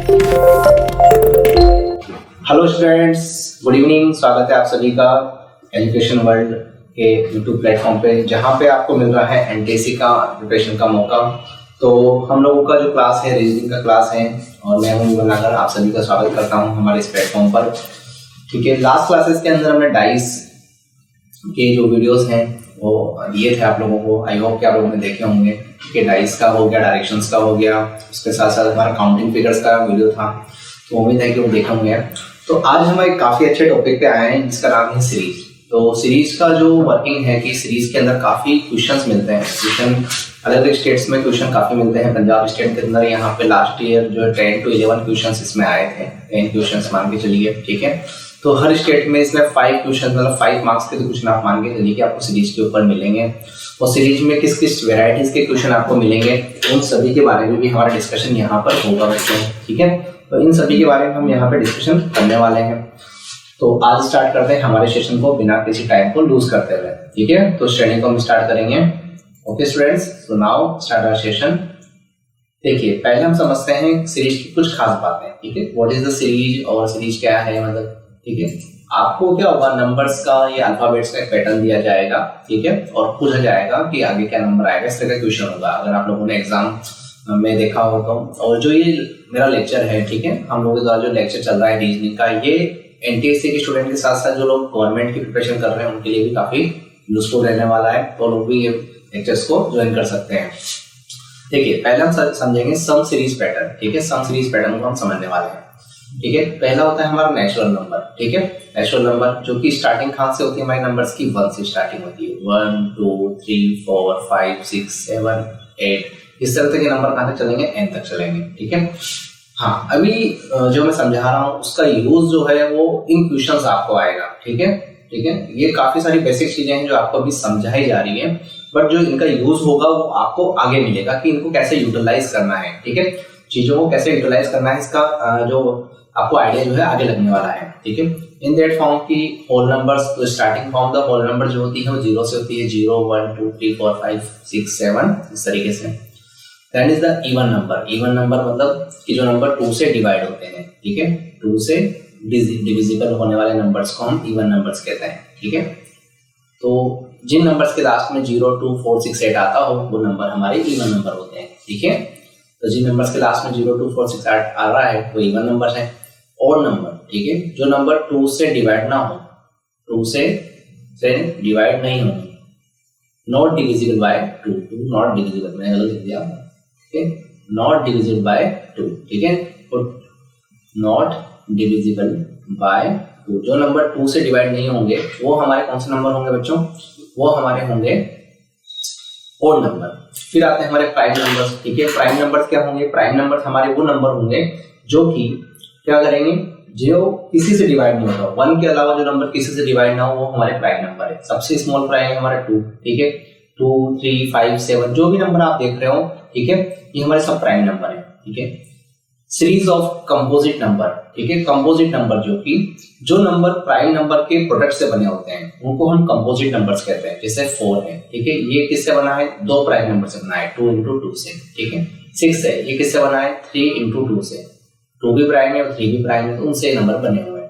Hello students, good evening. स्वागत है आप सभी का एजुकेशन वर्ल्ड के यूट्यूब प्लेटफॉर्म पे, जहां पे आपको मिल रहा है एनटीएससी का प्रिपरेशन का मौका। तो हम लोगों का जो क्लास है रीजनिंग का क्लास है और मैं हूं बनाकर आप सभी का स्वागत करता हूं हमारे इस प्लेटफॉर्म पर। ठीक है, लास्ट क्लासेस के अंदर हमने डाइस के जो वीडियोस हैं वो दिए थे आप लोगों को। आई होप कि आप लोगों ने देखे होंगे कि डाइस का हो गया, डायरेक्शंस का हो गया, उसके साथ साथ हमारा काउंटिंग फिगर्स का वीडियो था। तो उम्मीद है कि वो देखे होंगे। तो आज हम एक काफ़ी अच्छे टॉपिक पे आए हैं जिसका नाम है सीरीज। तो सीरीज का जो वर्किंग है कि सीरीज के अंदर काफ़ी क्वेश्चंस मिलते हैं। क्वेश्चन अलग अलग स्टेट्स में क्वेश्चन काफ़ी मिलते हैं। पंजाब स्टेट के अंदर यहाँ पे लास्ट ईयर जो 10 to 11 क्वेश्चंस इसमें आए थे, 10 क्वेश्चंस मान के चलिए। ठीक है, तो हर स्टेट में इसमें 5 क्वेश्चन, मतलब 5 मार्क्स के तो क्वेश्चन आप मान के चलिए कि आपको सीरीज के ऊपर मिलेंगे। और सीरीज में किस किस वेराइटीज के क्वेश्चन आपको मिलेंगे उन सभी के बारे में भी हमारा डिस्कशन यहाँ पर होगा बच्चों। ठीक है, तो इन सभी के बारे में हम यहाँ पे डिस्कशन करने वाले हैं। तो आज स्टार्ट करते हैं हमारे सेशन को बिना किसी टाइम को लूज करते हुए। ठीक है, तो श्रेणी को हम स्टार्ट करेंगे। Okay students, so now start our session. देखिए, पहले हम समझते हैं सीरीज की कुछ खास बातें। ठीक है, व्हाट इज द सीरीज और सीरीज क्या है, मतलब ठीक है, आपको क्या होगा, नंबर्स का या अल्फाबेट्स का एक पैटर्न दिया जाएगा। ठीक है, और पूछा जाएगा कि आगे क्या नंबर आएगा, इस तरह का क्वेश्चन होगा। अगर आप लोगों ने एग्जाम में देखा हो तो। और जो ये मेरा लेक्चर है, ठीक है, हम लोगों के द्वारा जो लेक्चर चल रहा है रीजनिंग का, ये एनटीएससी के स्टूडेंट के साथ साथ जो लोग गवर्नमेंट की प्रिपरेशन कर रहे हैं उनके लिए भी काफी यूजफुल रहने वाला है। तो लोग भी ये लेक्चर्स को ज्वाइन कर सकते हैं। देखिए, पहले हम समझेंगे सम सीरीज पैटर्न। ठीक है, सम सीरीज पैटर्न को हम समझने वाले हैं। ठीक है, पहला होता है हमारा नेचुरल नंबर। ठीक है, नेचुरल नंबर जो कि स्टार्टिंग कहाँ से होती है हमारे नंबर्स की, 1 से स्टार्टिंग होती है। 1 2 3 4 5 6 7 8 इस तरह के नंबर कहाँ तक चलेंगे, n तक चलेंगे। ठीक है, हाँ, अभी जो मैं समझा रहा हूँ उसका यूज जो है वो इन क्वेश्चंस आपको आएगा। ठीक है, ठीक है, ये काफी सारी बेसिक चीजें हैं जो आपको अभी समझाई जा रही है, बट जो इनका यूज होगा वो आपको आगे मिलेगा कि इनको कैसे यूटिलाइज करना है। ठीक है, चीजों को कैसे यूटिलाइज करना है, इसका जो आपको आइडिया जो है आगे लगने वाला है। ठीक है, इन दैट फॉर्म की होल नंबर्स, तो starting form the whole number जो होती है वो 0 से होती है। 0 1 2 3 4 5 6 7 इस तरीके से। That is the even number. Even number मतलब कि जो नंबर 2 से डिवाइड होते हैं। ठीक है, 2 से डिविजिबल होने वाले नंबर्स को हम इवन नंबर्स कहते हैं। ठीक है, तो जिन नंबर्स के लास्ट में 0 2 4 6 8 आता हो वो नंबर हमारे इवन नंबर होते हैं। ठीक है, तो जिन नंबर्स के लास्ट में 0 2 4 6 8 आ रहा है वो इवन नंबर है। और नंबर, ठीक है, जो नंबर 2 से डिवाइड ना हो, 2 से डिवाइड नहीं होंगे, not divisible by 2, not divisible, मैंने गलत लिख दिया। ठीक है, नॉट डिविजिबल बाय 2। ठीक है, तो नॉट डिविजिबल बाय 2 जो नंबर 2 से डिवाइड नहीं होंगे वो हमारे कौन से नंबर होंगे बच्चों, वो हमारे होंगे ओड नंबर। फिर आते हैं हमारे प्राइम नंबर्स। ठीक है, प्राइम नंबर्स क्या होंगे, प्राइम नंबर्स हमारे वो नंबर होंगे जो कि क्या करेंगे, जो किसी से डिवाइड नहीं होता। 1 के अलावा जो नंबर किसी से डिवाइड ना हो वो हमारे प्राइम नंबर है। सबसे स्मॉल प्राइम है हमारा 2। ठीक है, 2 3 5 7 जो भी नंबर आप देख रहे हो, ठीक है, ये हमारे सब प्राइम नंबर है। ठीक है, सीरीज ऑफ कंपोजिट नंबर। ठीक है, कंपोजिट नंबर जो कि जो नंबर प्राइम नंबर के प्रोडक्ट से बने होते हैं उनको हम कंपोजिट नंबर्स कहते हैं। जैसे 4 है, ठीक है, ये किससे बना है, 2 प्राइम नंबर से बना है, 2 into 2 से। ठीक है, 6 है, ये किससे बना है, 3 into 2 से। 2 भी प्राइम है और 3 भी प्राइम है, तो उनसे नंबर बने हुए हैं।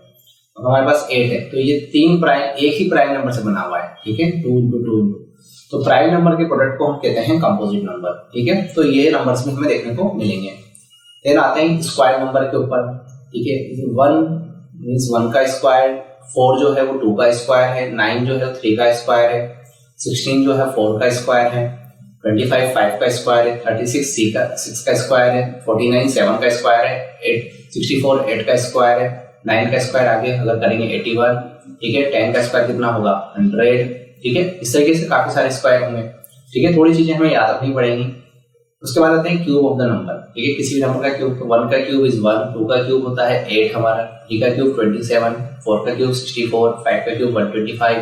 और हमारे पास 8 है, तो ये 3 प्राइम एक ही प्राइम नंबर से बना हुआ है। ठीक है, 2 into 2 into, तो प्राइम नंबर के प्रोडक्ट को हम कहते हैं कंपोजिट नंबर। ठीक है, तो ये नंबर्स में हमें देखने को मिलेंगे। फिर आते हैं स्क्वायर नंबर के ऊपर। ठीक है, 1 मींस 1 का स्क्वायर, 4 जो है वो 2 का स्क्वायर है, 9 जो है 3 का स्क्वायर है, 16 जो है 4 का स्क्वायर है, 25 5 का स्क्वायर है, 36 6 का स्क्वायर है, 49 7 का स्क्वायर है, 64 8 का स्क्वायर है, 9 का स्क्वायर आगे अगर करेंगे 81। ठीक है, 10 का स्क्वायर कितना होगा, 100। ठीक है, इस तरीके से काफी सारे स्क्वायर होंगे। ठीक है, थोड़ी चीजें हमें याद रखनी पड़ेंगी। उसके बाद आते हैं क्यूब ऑफ द नंबर। ठीक है, किसी भी नंबर का क्यूब, तो 1 का क्यूब इज 1, 2 का क्यूब होता है 8 हमारा, 3 का क्यूब 27, 4 का क्यूब 64, 5 का क्यूब 125,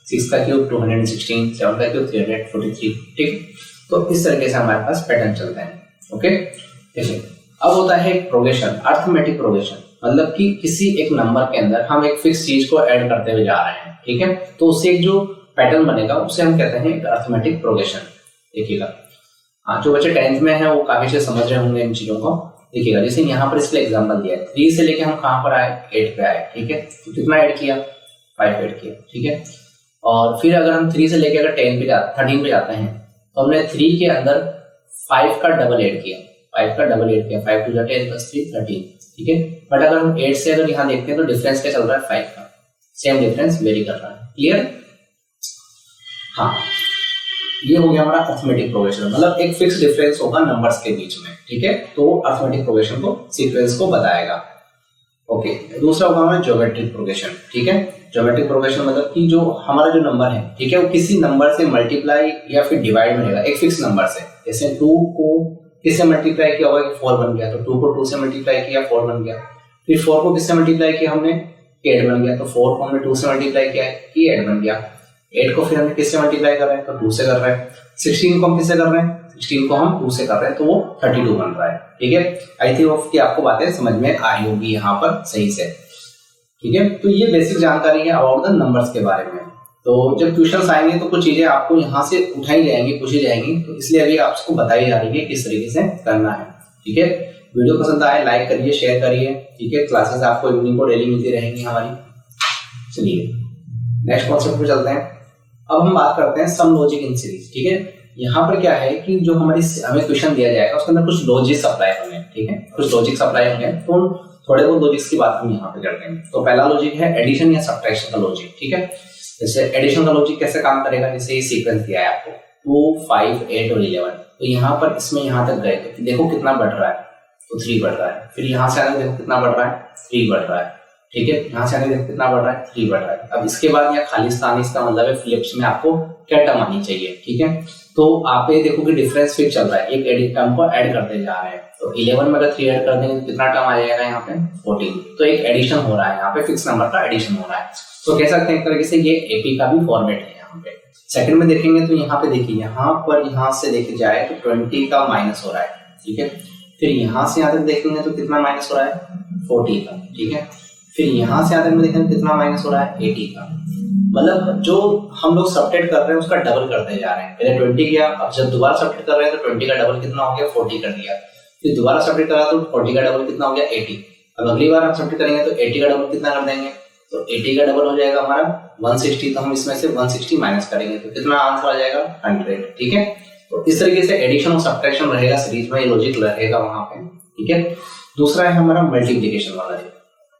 6 का क्यूब 216, 7 का क्यूब 343। ठीक, तो इस तरीके से हमारे पास पैटर्न चलता है। ओके, देखिए अब होता है प्रोग्रेशन, अर्थमेटिक प्रोग्रेशन, मतलब कि किसी एक नंबर के अंदर हम एक फिक्स चीज को ऐड करते हुए जा रहे हैं। ठीक है, तो उससे एक जो पैटर्न बनेगा उसे हम कहते हैं अर्थमेटिक प्रोग्रेशन। देखिएगा, हाँ, जो बच्चे 10th में हैं वो काफी से समझ रहे होंगे इन चीजों को। देखिएगा, जैसे यहाँ पर इसके एग्जांपल दिया है, 3 से लेके हम कहाँ पर आए, 8 पे आए, ठीक है। तो कितना ऐड किया, 5 ऐड किया, ठीक है। और फिर अगर हम 3 से लेके अगर 13 पे जाते हैं तो हमने 3 के अंदर 5 का डबल ऐड किया, 5 का डबल ऐड किया, 5 2 10 + 3 13, ठीक है। बट अगर हम 8 से अगर यहाँ देखते हैं तो डिफरेंस क्या चल रहा है, 5 का, सेम डिफरेंस वेरी कर रहा है। क्लियर? हाँ, ये हो गया हमारा अर्थमेटिक प्रोग्रेशन, मतलब एक फिक्स डिफरेंस होगा नंबर्स के बीच में, ठीक है। तो अर्थमेटिक प्रोग्रेशन को, सीक्वेंस को बताएगा। ओके, दूसरा होगा हमारा ज्योमेट्रिक प्रोग्रेशन, ठीक है। ज्योमेट्रिक प्रोग्रेशन मतलब कि जो हमारा जो नंबर है, ठीक है, वो किसी नंबर से मल्टीप्लाई या फिर डिवाइड में रहेगा, एक फिक्स नंबर से। जैसे 2 को किससे मल्टीप्लाई किया होगा, 4 बन गया, तो 2 को 2 से मल्टीप्लाई किया, 4 बन गया। फिर 4 को किससे मल्टीप्लाई किया हमने, 8 बन गया, तो 4 को हमने 2 से मल्टीप्लाई किया है, 8 बन गया। 8 को फिर हमने किससे मल्टीप्लाई कर रहे हैं, तो 2 से कर रहे हैं। 16 को हम किससे कर रहे हैं, 16 को हम 2 से कर रहे हैं, तो वो 32 बन रहा है, ठीक है। आई थिंक कि आपको बातें समझ में आई होगी यहाँ पर सही से, ठीक है। तो ये बेसिक जानकारी है अबाउट द नंबर्स के बारे में। तो जब ट्यूशन आएंगे तो कुछ चीजें आपको यहाँ से उठाई जाएंगी, पूछी जाएंगी, तो इसलिए अभी आपको बताई जा रही है किस तरीके से करना है, ठीक है। वीडियो पसंद आए लाइक करिए, शेयर करिए, ठीक है। क्लासेस आपको इवनिंग को डेली मिलती रहेंगी हमारी। चलिए नेक्स्ट कॉन्सेप्ट पे चलते हैं। अब हम बात करते हैं सम लॉजिक इन सीरीज, ठीक है। यहाँ पर क्या है कि जो हमें क्वेश्चन दिया जाएगा उसके अंदर कुछ लॉजिक्स अप्लाई होंगे, ठीक है, कुछ लॉजिक्स अप्लाई होंगे, तो थोड़े बहुत लॉजिक्स की बात हम यहाँ पे करते हैं। तो पहला लॉजिक है एडिशन या सब्ट्रैक्शन का लॉजिक, ठीक है। जैसे एडिशन का लॉजिक कैसे काम करेगा, जैसे ये सीक्वेंस दिया है आपको 2 5 8 और 11, तो यहाँ पर इसमें यहाँ तक गए तो देखो कितना बढ़ रहा है, तो 3 बढ़ रहा है। फिर यहाँ से आगे देखो कितना बढ़ रहा है, 3 बढ़ रहा है, ठीक है। यहाँ से आगे देखो कितना बढ़ रहा है, 3 बढ़ रहा है। अब इसके बाद यहाँ खाली स्थान, इसका मतलब है फिलिप्स में आपको क्या टर्म आनी चाहिए, ठीक है। तो आप ये देखो कि डिफरेंस फिक्स चल रहा है, एक एडिट टर्म को ऐड करते जा रहे हैं। तो 11 में अगर 3 ऐड कर देंगे तो कितना टर्म आ जाएगा यहाँ पे, 14। तो एक एडिशन हो रहा है यहाँ पे, फिक्स नंबर का एडिशन हो रहा है। तो कह सकते हैं एक तरीके से ये एपी का भी फॉर्मेट है यहाँ पे। सेकंड में देखेंगे तो यहाँ पे देखिए, यहाँ पर यहाँ से देखे जाए तो 20 का माइनस हो रहा है, ठीक है। फिर यहाँ से यहाँ तक देखेंगे तो कितना माइनस हो रहा है, 40 का, ठीक है। फिर यहाँ से यहाँ तक देखेंगे कितना माइनस हो रहा है, 80 का। मतलब जो हम लोग सबट्रैक्ट कर रहे हैं उसका डबल करते जा रहे हैं। पहले 20 किया, अब जब दोबारा सबट्रैक्ट कर रहे हैं तो 20 का डबल कितना हो गया, 40 कर दिया। फिर दोबारा सबट्रैक्ट करा तो 40 का डबल कितना हो गया, 80। अब अगली बार हम सबट्रैक्ट करेंगे तो 80 का डबल कितना कर देंगे, तो 80 का डबल हो जाएगा हमारा 160। तो हम इसमें से 160 माइनस करेंगे तो कितना आंसर आ जाएगा, 100, ठीक है। तो इस तरीके से एडिशन और सबट्रैक्शन रहेगा सीरीज में, ये लॉजिक रहेगा वहां पे, ठीक है। दूसरा है हमारा मल्टीप्लिकेशन वाला,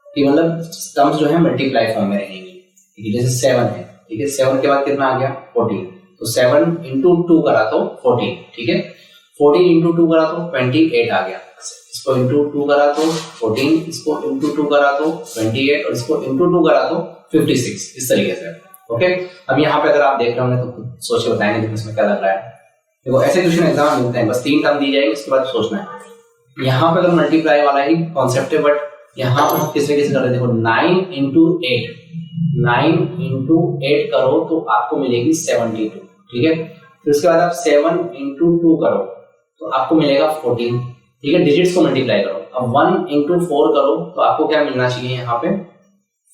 कि मतलब टर्म्स जो है मल्टीप्लाई फॉर्म में रहेंगी, ठीक है। जैसे 7 है, ठीक है, 7 के बाद कितना आ गया, 14। तो 7 × 2 करा तो 14, ठीक है। 14 × 2 करा तो 28 आ गया। इसको × 2 करा तो 14, इसको × 2 करा तो 28 और इसको × 2 करा तो 56, इस तरीके से, ओके। अब यहाँ पे अगर आप देख रहे होंगे तो खुद सोच के बताएंगे कि इसमें क्या लग रहा है। देखो ऐसे क्वेश्चन एग्जाम में मिलते हैं, बस 3 टर्म दी जाएगी, उसके बाद सोचना है। यहाँ पे अगर मल्टीप्लाई वाला ही कॉन्सेप्ट है, बट यहाँ पर हम किस तरीके से कर रहे हैं, देखो 9 × 8, 9 × 8 करो तो आपको मिलेगी 72, ठीक है। फिर उसके बाद आप 7 × 2 करो तो आपको मिलेगा 14, ठीक है। डिजिट्स को मल्टीप्लाई करो। अब 1 × 4 करो तो आपको क्या मिलना चाहिए यहाँ पे,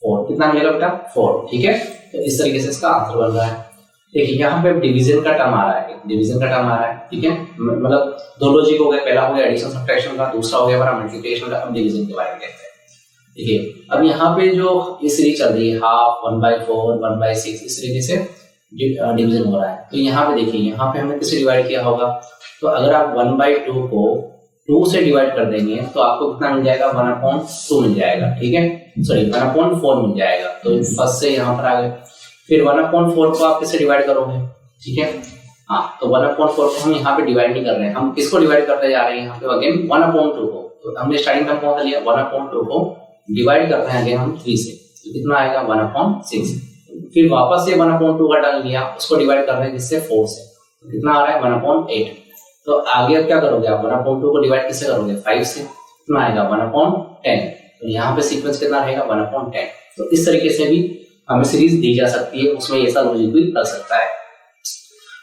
4। कितना मिलेगा बेटा, 4, ठीक है। तो इस तरीके से इसका आंसर बन रहा है। देखिए यहाँ पे डिवीजन का टर्म आ रहा है, डिवीजन का टर्म आ रहा है, ठीक है। मतलब दो लॉजिक हो गए, पहला हो गया एडिशन सब्ट्रैक्शन का, दूसरा हो गया हमारा मल्टीप्लिकेशन का। अब डिवीजन के बारे में देखते हैं, देखिए। अब यहाँ पे जो ये सीरीज चल रही है, हाफ, 1/4, 1/6, इस तरीके से डिवीजन हो रहा है। तो यहाँ पे देखिए, यहाँ पे हमने किससे डिवाइड किया होगा, तो अगर आप 1/2 को 2 से डिवाइड कर देंगे तो आपको कितना मिल जाएगा, 1/2 मिल जाएगा, ठीक है। सॉरी 1/4 मिल जाएगा। तो फर्स्ट से यहाँ पर आ गए। फिर 1/4 को आप किससे डिवाइड करोगे, ठीक है। हाँ, तो 1/4 को हम यहाँ पे डिवाइड नहीं कर रहे हैं, हम किसको डिवाइड करते जा रहे हैं यहाँ पे, अगेन 1/2 को। तो हमने स्टार्टिंग टर्म कौन सा लिया, 1/2 को डिवाइड करते हैं अगेन हम 3 से, तो कितना आएगा, 1/6। फिर वापस से 1/2 का टर्म लिया, उसको डिवाइड कर रहे हैं किससे, 4 से, तो कितना आ रहा है, 1/8। तो आगे अब क्या करोगे आप, 1/2 को डिवाइड किससे करोगे, 5 से, कितना आएगा, 1/10। तो यहाँ पे सीक्वेंस कितना रहेगा, 1/10। तो इस तरीके से भी हमें सीरीज दी जा सकती है, उसमें ऐसा लॉजिक भी कर सकता है।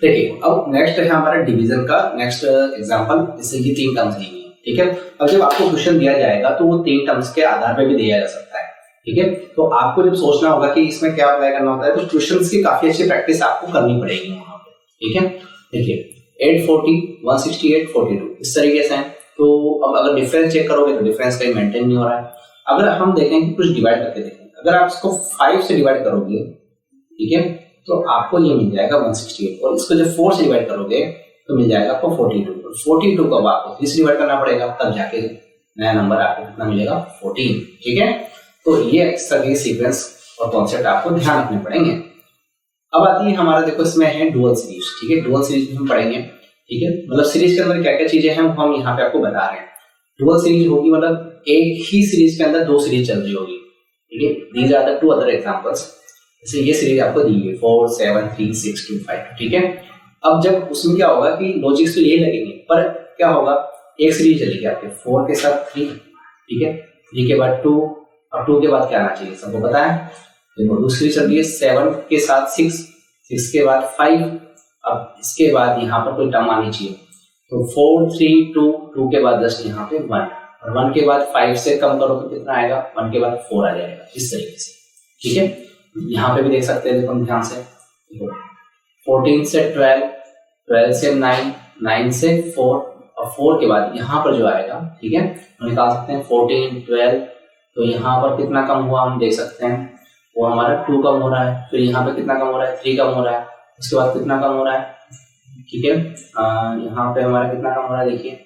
देखिए अब नेक्स्ट है हमारा डिवीजन का नेक्स्ट एग्जांपल, इससे की 3 टर्म्स दी हुई है, ठीक है। अब जब आपको क्वेश्चन दिया जाएगा तो वो 3 टर्म्स के आधार पे भी दिया जा सकता है, ठीक है। तो आपको जब सोचना होगा कि इसमें क्या अप्लाई करना होता है, तो क्वेश्चंस की काफी अच्छी प्रैक्टिस आपको करनी पड़ेगी यहाँ पे, ठीक है। देखिए 840, 168, 42 इस तरीके से है। तो अब अगर डिफरेंस चेक करोगे तो डिफरेंस कहीं मेंटेन नहीं हो रहा है। अगर हम देखें कि कुछ डिवाइड करके देखें, अगर आप इसको 5 से डिवाइड करोगे, ठीक है, तो आपको ये मिल जाएगा 168, और इसको जब 4 से डिवाइड करोगे तो मिल जाएगा आपको 42। 42 को अब आपको 3 से डिवाइड करना पड़ेगा, तब जाके नया नंबर आपको कितना मिलेगा, 14। ठीक है, तो ये सभी सीक्वेंस और कॉन्सेप्ट आपको ध्यान रखने पड़ेंगे। अब आती है हमारा, देखो इसमें है डुअल सीरीज। ठीक है, डुअल सीरीज हम पढ़ेंगे। ठीक है, मतलब सीरीज के अंदर क्या क्या चीजें हैं वो हम यहाँ पे आपको बता रहे हैं। डुअल सीरीज होगी मतलब एक ही सीरीज के अंदर 2 सीरीज चल रही होगी। ठीक है, these are the 2 other examples. जैसे ये सीरीज आपको दी है 4 7 3 6 2 5। ठीक है, अब जब उसमें क्या होगा कि लॉजिक्स तो यही लगेंगे, पर क्या होगा, एक सीरीज चलेगी आपके 4 के साथ 3, ठीक है, 3 के बाद 2, और 2 के बाद क्या आना चाहिए, सबको पता है। देखो दूसरी चल रही है 7 के साथ 6, 6 के बाद 5, अब इसके बाद यहाँ पर कोई टर्म आनी चाहिए, तो 4 3 2, 2 के बाद जस्ट यहाँ पे 1, और 1 के बाद 5 से कम करो तो कितना आएगा, 1 के बाद 4 आ जाएगा, इस तरीके से। ठीक है, यहाँ पे भी देख सकते हैं, देखो ध्यान से, 14 से 12, 12 से 9, 9 से 4, और 4 के बाद यहाँ पर जो आएगा, ठीक है, हम निकाल सकते हैं 14 12, तो यहाँ पर कितना कम हुआ हम देख सकते हैं, वो हमारा 2 कम हो रहा है, फिर यहाँ पे कितना कम हो रहा है, 3 कम हो रहा है, उसके बाद कितना कम हो रहा है, ठीक है, यहाँ पे हमारा कितना कम हो रहा है, देखिए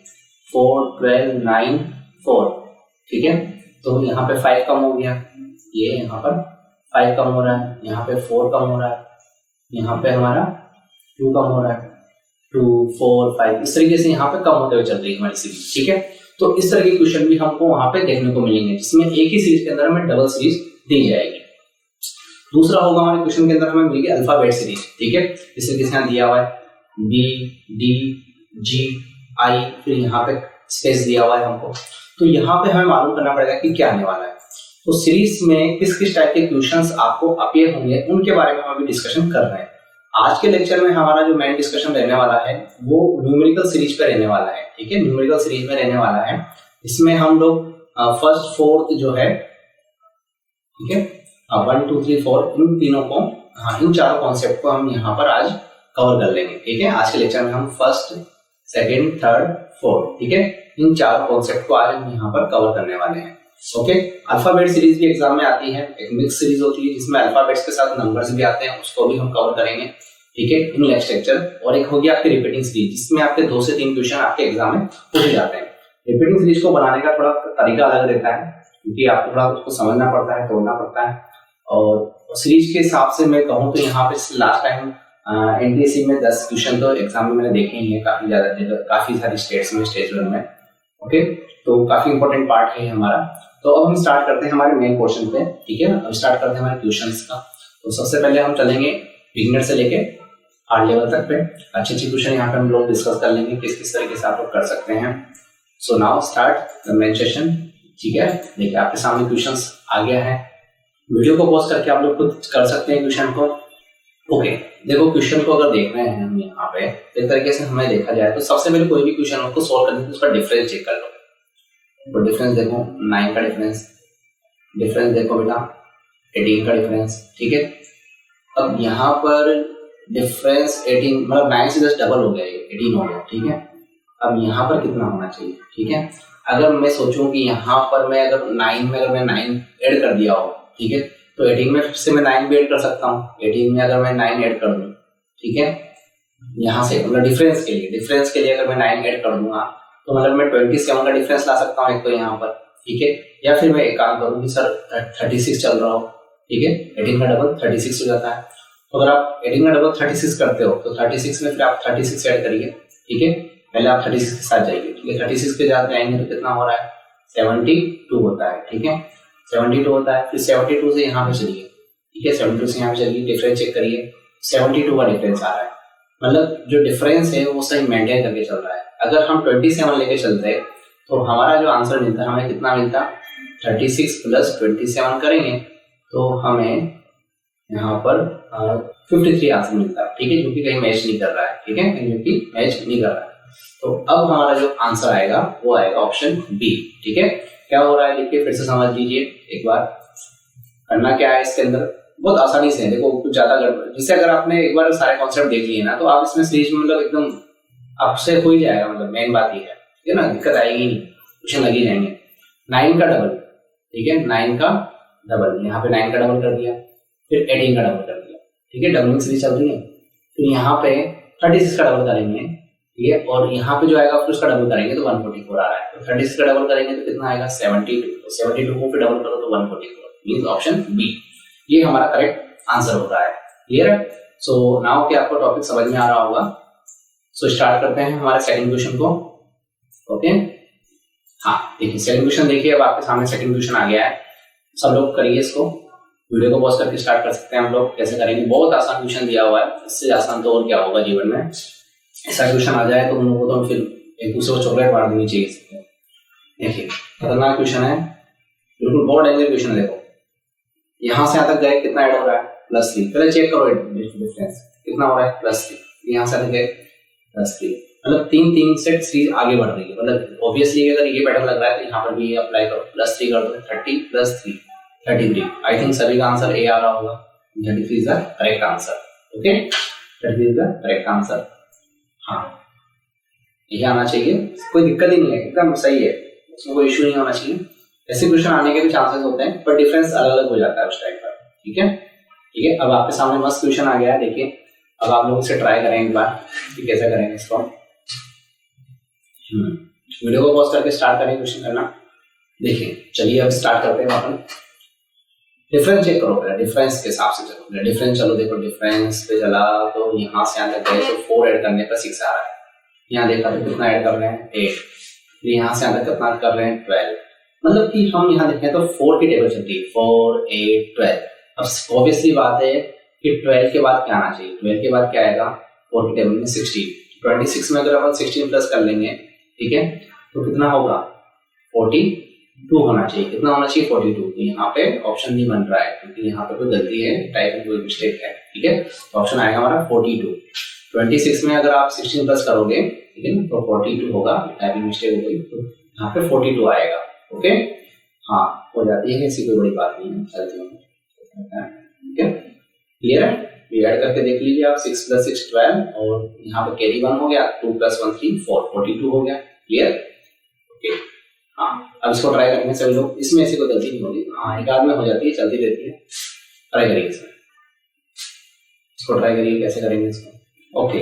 4 12 9 4, ठीक है, तो यहाँ पे 5 कम हो गया, ये यहाँ पर 5 कम हो रहा है, यहाँ पे 4 कम हो रहा है, यहाँ पे हमारा 2 कम हो रहा है, 2 4 5, इस तरीके से यहाँ पे कम होते हुए चल रही है हमारी सीरीज। ठीक है, तो इस तरह के क्वेश्चन भी हमको वहां पे देखने को मिलेंगे, जिसमें एक ही सीरीज के अंदर हमें डबल सीरीज दी जाएगी। दूसरा होगा हमारे क्वेश्चन के अंदर हमें मिलेगी अल्फाबेट सीरीज। ठीक है, जैसे किसी यहाँ दिया हुआ है बी डी जी आई, फिर यहाँ पे स्पेस दिया हुआ है हमको, तो यहाँ पे हमें मालूम करना पड़ेगा कि क्या आने वाला है। तो सीरीज में किस किस टाइप के क्वेश्चंस आपको अपीयर होंगे, उनके बारे में हम अभी डिस्कशन कर रहे हैं। आज के लेक्चर में हमारा जो मेन डिस्कशन रहने वाला है वो न्यूमेरिकल सीरीज पे रहने वाला है। ठीक है, न्यूमेरिकल सीरीज में रहने वाला है, इसमें हम लोग फर्स्ट फोर्थ जो है, ठीक है, 1 2 3 4, इन तीनों को, इन चारों कॉन्सेप्ट को हम यहाँ पर आज कवर कर लेंगे। ठीक है, आज के लेक्चर में हम फर्स्ट सेकेंड थर्ड फोर्थ, ठीक है, इन चारों कॉन्सेप्ट को आज हम यहाँ पर कवर करने वाले हैं। ओके, अल्फाबेट सीरीज भी एग्जाम में आती है, एक मिक्स सीरीज होती है जिसमें अल्फाबेट्स के साथ नंबर्स भी आते हैं, उसको भी हम कवर करेंगे। ठीक है, इन नेक्स्ट लेक्चर। और एक होगी आपकी रिपीटिंग सीरीज, जिसमें आपके 2 से 3 क्वेश्चन आपके एग्जाम में पूछे जाते हैं। रिपीटिंग सीरीज को बनाने का थोड़ा तरीका अलग रहता है, क्योंकि आपको थोड़ा उसको समझना पड़ता है, तोड़ना पड़ता है, और सीरीज के हिसाब से मैं कहूँ तो यहाँ पे लास्ट टाइम एनटीएससी में 10 क्वेश्चन तो एग्जाम में मैंने देखे ही है, काफी ज्यादा, काफी सारी स्टेट्स में, स्टेज 1 में। ओके, तो काफी इंपॉर्टेंट पार्ट है हमारा। तो अब हम स्टार्ट करते हैं हमारे मेन क्वेश्चन पे। ठीक है, अब स्टार्ट करते हैं हमारे क्वेश्चंस का। तो सबसे पहले हम चलेंगे बिगिनर से लेके हार्ड लेवल तक पे, अच्छे क्वेश्चन यहाँ पे हम लोग डिस्कस कर लेंगे, किस किस तरीके से आप लोग कर सकते हैं। सो now start the main session. ठीक है, देखिए आपके सामने क्वेश्चंस आ गया है, वीडियो को पॉज करके आप लोग खुद कर सकते हैं क्वेश्चन को। ओके, देखो क्वेश्चन को अगर देख रहे हैं हम यहाँ पे, इस तरीके से हमें देखा जाए तो सबसे पहले कोई भी क्वेश्चन आपको सॉल्व करने के उसका डिफरेंस चेक कर लो। तो डिफरेंस देखो 9 का डिफरेंस, डिफरेंस देखो बेटा 18 का डिफरेंस। ठीक है, अब यहाँ पर डिफरेंस 18, मतलब 9 से 10 डबल हो गया, ये 18 हो गया। ठीक है, अब यहाँ पर कितना होना चाहिए। ठीक है, अगर मैं सोचूं कि यहाँ पर मैं अगर 9 में अगर मैं 9 ऐड कर दिया हो, ठीक है, तो 18 में से मैं 9 भी ऐड कर सकता हूँ। 18 में अगर मैं 9 ऐड कर दूँ, ठीक है, यहाँ से मतलब डिफरेंस के लिए अगर मैं 9 ऐड कर दूंगा तो मतलब मैं 27 का डिफरेंस ला सकता हूँ एक तो यहाँ पर। ठीक है, या फिर मैं एक काम करूँ कि सर 36 चल रहा हो, ठीक है, 18 का डबल 36 हो जाता है। तो अगर आप 18 का डबल 36 करते हो तो 36 में फिर आप 36 ऐड करिए। ठीक है, पहले आप 36 के साथ जाइए। ठीक है, 36 के साथ जाएंगे तो कितना हो रहा है, 72 होता है। ठीक है, 72 होता है, फिर 72 से यहाँ पे चलिए। ठीक है, 72 से यहाँ पे चलिए, डिफरेंस चेक करिए, 72 का डिफरेंस आ रहा है, मतलब जो डिफरेंस है वो सही मेंटेन करके चल रहा है। अगर हम 27 लेके चलते तो हमारा जो आंसर मिलता है, हमें कितना मिलता, 36 प्लस 27 करेंगे तो हमें यहाँ पर 53 आंसर मिलता है। ठीक है, जो कि कहीं मैच नहीं कर रहा है। ठीक है, जो कि मैच नहीं कर रहा है। तो अब हमारा जो आंसर आएगा वो आएगा ऑप्शन बी। ठीक है, क्या हो रहा है देखिए, फिर से समझ लीजिए एक बार। करना क्या है इसके अंदर, बहुत आसानी से है, देखो कुछ ज्यादा गड़बड़, जिससे अगर आपने एक बार सारे कॉन्सेप्ट देख लिए ना तो आप इसमें सीरीज में मतलब एकदम आपसे हो ही जाएगा, मतलब मेन बात ये है। ठीक है ना, दिक्कत आएगी नहीं, क्वेश्चन लग ही जाएंगे। 9 का डबल, ठीक है, 9 का डबल, यहाँ पे 9 का डबल कर दिया, फिर 18 का डबल कर दिया, ठीक है, डबलिंग सीरीज चल रही है। फिर यहाँ पे 36 का डबल करेंगे, ठीक है, और यहाँ पे जो आएगा फिर उसका डबल करेंगे तो 144 आ रहा है, तो 36 का डबल करेंगे तो कितना आएगा 72, तो 72 को फिर डबल करो तो 144, मींस ऑप्शन बी ये हमारा करेक्ट आंसर होता है। क्लियर है? सो नाउ कि आपको टॉपिक समझ में आ रहा होगा, सो स्टार्ट करते हैं हमारे सेकंड क्वेश्चन को। ओके, हाँ देखिए सेकंड क्वेश्चन देखिए, अब आपके सामने सेकंड क्वेश्चन आ गया है, सब लोग करिए इसको, वीडियो को पॉज करके स्टार्ट कर सकते हैं हम लोग। कैसे करेंगे, बहुत आसान क्वेश्चन दिया हुआ है, इससे आसान तो और क्या होगा जीवन में। ऐसा क्वेश्चन आ जाए तो उन लोगों को तो फिर एक दूसरे को चॉकलेट बांट देनी चाहिए। देखिए खतरनाक क्वेश्चन है, बिल्कुल बहुत डेंजर क्वेश्चन है। देखो यहाँ से यहाँ तक गए, कितना ऐड हो रहा है +3, पहले चेक करो डिफरेंस कितना हो रहा है +3, यहाँ से गए +3, मतलब 3 से 3 आगे बढ़ रही है, मतलब ऑब्वियसली अगर ये पैटर्न लग रहा है तो यहाँ पर भी ये अप्लाई करो, +3 कर दो, 30 + 3 33। आई थिंक सभी का आंसर ए आ रहा होगा, 33 is the correct answer. Okay, 33 is the correct answer. हाँ ये आना चाहिए, कोई दिक्कत ही नहीं है, एकदम सही है, उसमें कोई इशू नहीं होना चाहिए। ऐसे क्वेश्चन आने के भी चांसेस होते हैं पर डिफरेंस अलग अलग हो जाता है उस टाइम पर। ठीक है, ठीक है, अब आपके सामने मस्त क्वेश्चन आ गया है। देखिए अब आप लोग इसे ट्राई करें एक बार कि कैसे करेंगे इसको। वीडियो को पॉज करके स्टार्ट करें क्वेश्चन करना। देखिए चलिए अब स्टार्ट करते हैं। अपन डिफरेंस चेक करो पहले, डिफरेंस के हिसाब से चलो, डिफरेंस चलो, देखो डिफरेंस पे चला तो यहाँ से यहाँ तक गए तो 4 ऐड करने पर 6 आ रहा है, यहाँ देखा तो कितना ऐड कर रहे हैं 8, फिर यहाँ से यहाँ तक कितना कर रहे हैं 12, मतलब कि हम यहाँ देखें तो 4 की टेबल चलती है, 4 8 12। अब ऑब्वियसली बात है कि 12 के बाद क्या आना चाहिए, 12 के बाद क्या आएगा 4 की टेबल में 16, 26 में अगर अपन 16 प्लस कर लेंगे, ठीक है, तो कितना होगा 42 होना चाहिए। कितना होना चाहिए 42, तो यहाँ पे ऑप्शन नहीं बन रहा है क्योंकि यहाँ पे कोई गलती है, टाइप में कोई मिस्टेक है। ठीक है, ऑप्शन आएगा हमारा 42। 26 में अगर आप 16 प्लस करोगे, ठीक है ना, तो 42 होगा, टाइपिंग मिस्टेक हो गई तो यहाँ पे 42 आएगा। ओके, हाँ हो जाती है, ऐसी कोई बड़ी बात नहीं है, चलती है। ठीक है, क्लियर है? ये ऐड करके देख लीजिए आप, 6 + 6 12, और यहाँ पे कैरी 1 हो गया, 2 + 1 3 4, 42 हो गया। क्लियर? ओके, हाँ अब इसको ट्राई करेंगे सभी लोग, इसमें ऐसी कोई गलती नहीं होगी। हाँ एक आध में हो जाती है, चलती रहती है, ट्राई करिए इसको ट्राई करिए कैसे करेंगे इसको। ओके,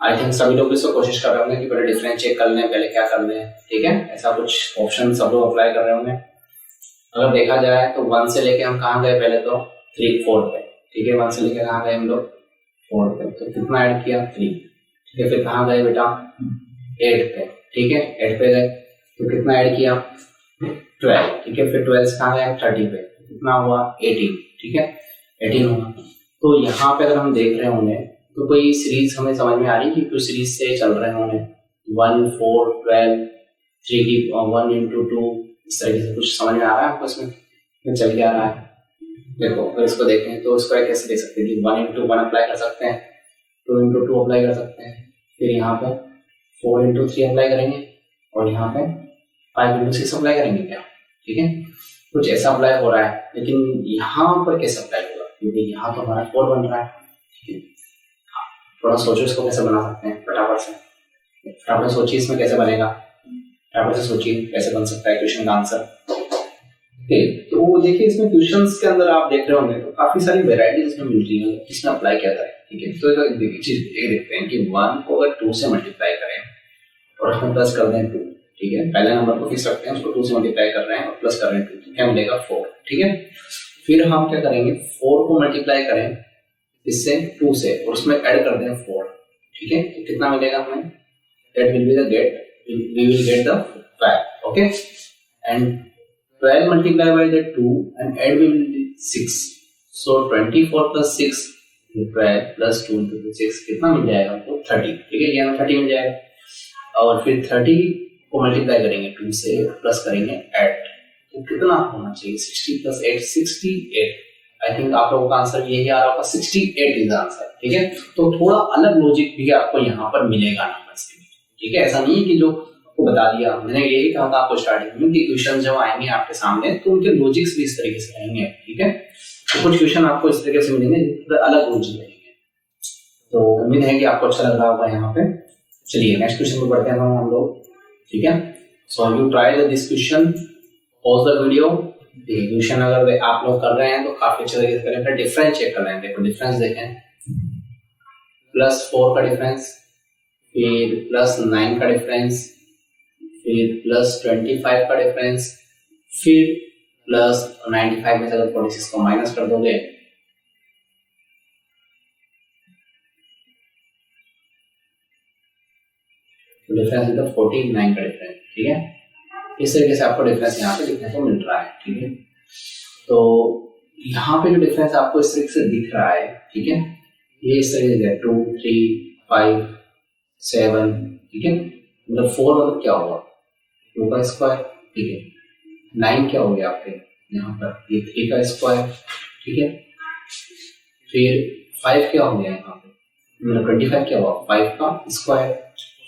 आई थिंक सभी लोग इसको कोशिश कर रहे होंगे कि पहले डिफरेंस चेक कर लें, पहले क्या कर लें। ठीक है, ऐसा कुछ ऑप्शन सब लोग अप्लाई कर रहे होंगे। अगर देखा जाए तो 1 से लेके हम कहाँ गए, पहले तो 3 4 पे। ठीक है, 1 से लेके कहाँ गए हम लोग 4 पे, तो कितना ऐड किया 3। ठीक है, फिर कहाँ गए बेटा 8 पे। ठीक है, 8 पे गए तो कितना ऐड किया 12। ठीक है, फिर 12 से कहाँ गए 30 पे, कितना हुआ 18। ठीक है, 18 हुआ। तो यहाँ पे अगर हम देख रहे होंगे तो कोई सीरीज हमें समझ में आ रही है कि कुछ सीरीज से चल रहे होंगे, 1 4 12 3 की 1 × 2, इस तरीके से कुछ समझ में आ रहा है आपको इसमें चल के आ रहा है। देखो अगर इसको देखें तो इसको कैसे देख सकते हैं कि 1 × 1 अप्लाई कर सकते हैं, 2 × 2 अप्लाई कर सकते हैं, फिर यहाँ पे 4 × 3 अप्लाई करेंगे, और यहाँ पे 5 × 6 अप्लाई करेंगे क्या। ठीक है, कुछ ऐसा अप्लाई हो रहा है, लेकिन यहाँ पर कैसे अप्लाई होगा, क्योंकि यहाँ तो हमारा 4 बन रहा है। ठीक है, थोड़ा सोचो इसको कैसे बना सकते हैं, फटाफट से फटाफट सोचिए इसमें कैसे बनेगा, फटाफट से सोचिए कैसे बन सकता है क्वेश्चन का आंसर। तो देखिए इसमें क्वेश्चंस के अंदर आप देख रहे होंगे तो काफी सारी वेराइटीज इसमें मिल रही है, किसने अप्लाई किया था। ठीक है, तो एक चीज ये देखते हैं कि 1 को अगर 2 से मल्टीप्लाई करें और उसमें प्लस कर दें 2। ठीक है, पहले नंबर को फिक्स रखते हैं, उसको 2 से मल्टीप्लाई कर रहे हैं और प्लस कर रहे हैं 2, तो क्या मिलेगा 4। ठीक है, फिर हम क्या करेंगे 4 को मल्टीप्लाई करें इससे 2 से और उसमें ऐड कर दें 4। ठीक है, तो कितना मिलेगा हमें, that will be the get, we will get the 5. Okay, and 12 multiplied by the 2 and add will be 6, so 24 plus 6 12 plus 2 into 6 कितना मिल जाएगा आपको 30। ठीक है, यहाँ 30 मिल जाएगा, और फिर 30 को मल्टीप्लाई करेंगे 2 से प्लस करेंगे ऐड, तो कितना होना चाहिए 60 plus 8 68। आई थिंक आप लोगों का आंसर यही आ रहा होगा, 68 इज आंसर। ठीक है, तो थोड़ा अलग लॉजिक भी आपको यहाँ पर मिलेगा नंबर से। ठीक है, ऐसा नहीं है कि जो आपको बता दिया, मैंने यही कहा था आपको स्टार्टिंग में कि क्वेश्चन जब आएंगे आपके सामने तो उनके लॉजिक्स भी इस तरीके से रहेंगे। ठीक है, तो कुछ क्वेश्चन आपको इस तरीके से मिलेंगे थोड़ा अलग लॉजिक रहेंगे, तो उम्मीद है कि आपको अच्छा लग रहा होगा यहाँ पे। चलिए नेक्स्ट क्वेश्चन को बढ़ते हैं हम लोग। ठीक है। So you try this question, pause the video. Question अगर आप लोग कर रहे हैं तो काफी अच्छे तरीके से करें। फिर डिफरेंस चेक कर रहे हैं, देखो डिफरेंस देखें, +4 का डिफरेंस, फिर +9 का डिफरेंस, फिर +25 का डिफरेंस, फिर +95 में से अगर 46 को माइनस कर दोगे तो डिफरेंस इधर 49 का डिफरेंस, ठीक है। इस तरीके से आपको डिफरेंस यहाँ पे दिखने को मिल रहा है, ठीक है। तो यहाँ पे जो डिफरेंस आपको इस तरीके से दिख रहा है, ठीक है, ये इस तरीके से 2, 3, 5, 7, ठीक है। मतलब 4 मतलब क्या होगा, 2 का स्क्वायर, ठीक है। 9 क्या हो गया आपके यहाँ पर, ये 3 का स्क्वायर, ठीक है। फिर 5 क्या हो गया यहाँ पे, मतलब 25 क्या हुआ 5 का स्क्वायर,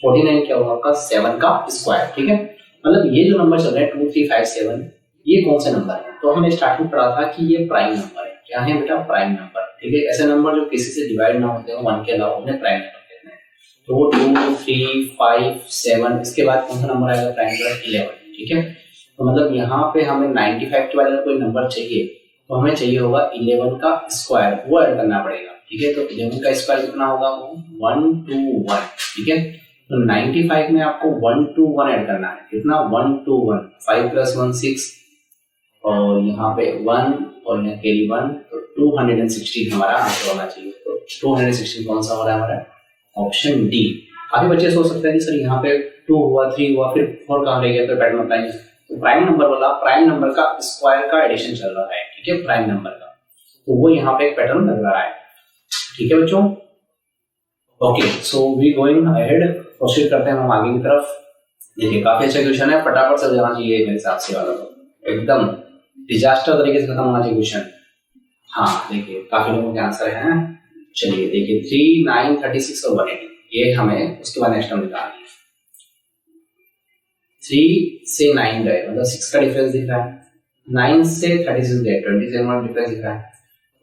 49 क्या हुआ आपका 7 का स्क्वायर, ठीक है। मतलब ये जो नंबर चल रहे हैं 2, 3, 5, 7, ये कौन से नंबर है, तो हमने स्टार्टिंग पढ़ा था कि ये प्राइम नंबर है। क्या है बेटा, प्राइम नंबर, ठीक है। ऐसे नंबर जो किसी से डिवाइड ना होते हो 1 के अलावा उन्हें प्राइम नंबर कहते हैं। तो वो 2, 3, 5, 7, इसके बाद कौन सा नंबर आएगा प्राइम नंबर, 11, ठीक है। तो मतलब यहाँ पे हमें 95 के बाद अगर कोई नंबर चाहिए तो हमें चाहिए होगा 11 का स्क्वायर, वो ऐड करना पड़ेगा, ठीक है। तो 11 का स्क्वायर कितना होगा, 121, ठीक है। तो 95 में आपको 121 ऐड करना है, कितना 121, 5 + 1 6, और यहाँ पे 1 और यहाँ कैरी 1, तो 216 हमारा आंसर होना चाहिए। तो 216 कौन सा हो रहा है हमारा, ऑप्शन डी। काफी बच्चे सोच सकते हैं कि सर यहाँ पे 2 हुआ, 3 हुआ, फिर 4 कहाँ रह गया, तो पैटर्न अप्लाई। तो प्राइम नंबर वाला, प्राइम नंबर का स्क्वायर का एडिशन चल रहा है, ठीक है, प्राइम नंबर का, तो वो यहाँ पे एक पैटर्न लग रहा है, ठीक है बच्चों। Okay, so we going ahead, proceed करते हैं हम आगे की तरफ। देखिए काफी अच्छा क्वेश्चन है, फटाफट से जाना चाहिए मेरे हिसाब से वाला, तो एकदम डिजास्टर तरीके से खत्म होना चाहिए क्वेश्चन। हाँ देखिए काफी लोगों के आंसर हैं। चलिए देखिए 3, 9, 36 और 180, ये हमें उसके बाद नेक्स्ट हम निकालेंगे। 3 से 9 गए, मतलब 6 का डिफरेंस दिख रहा है। 9 से 36 गए, 27 का डिफरेंस दिख रहा है।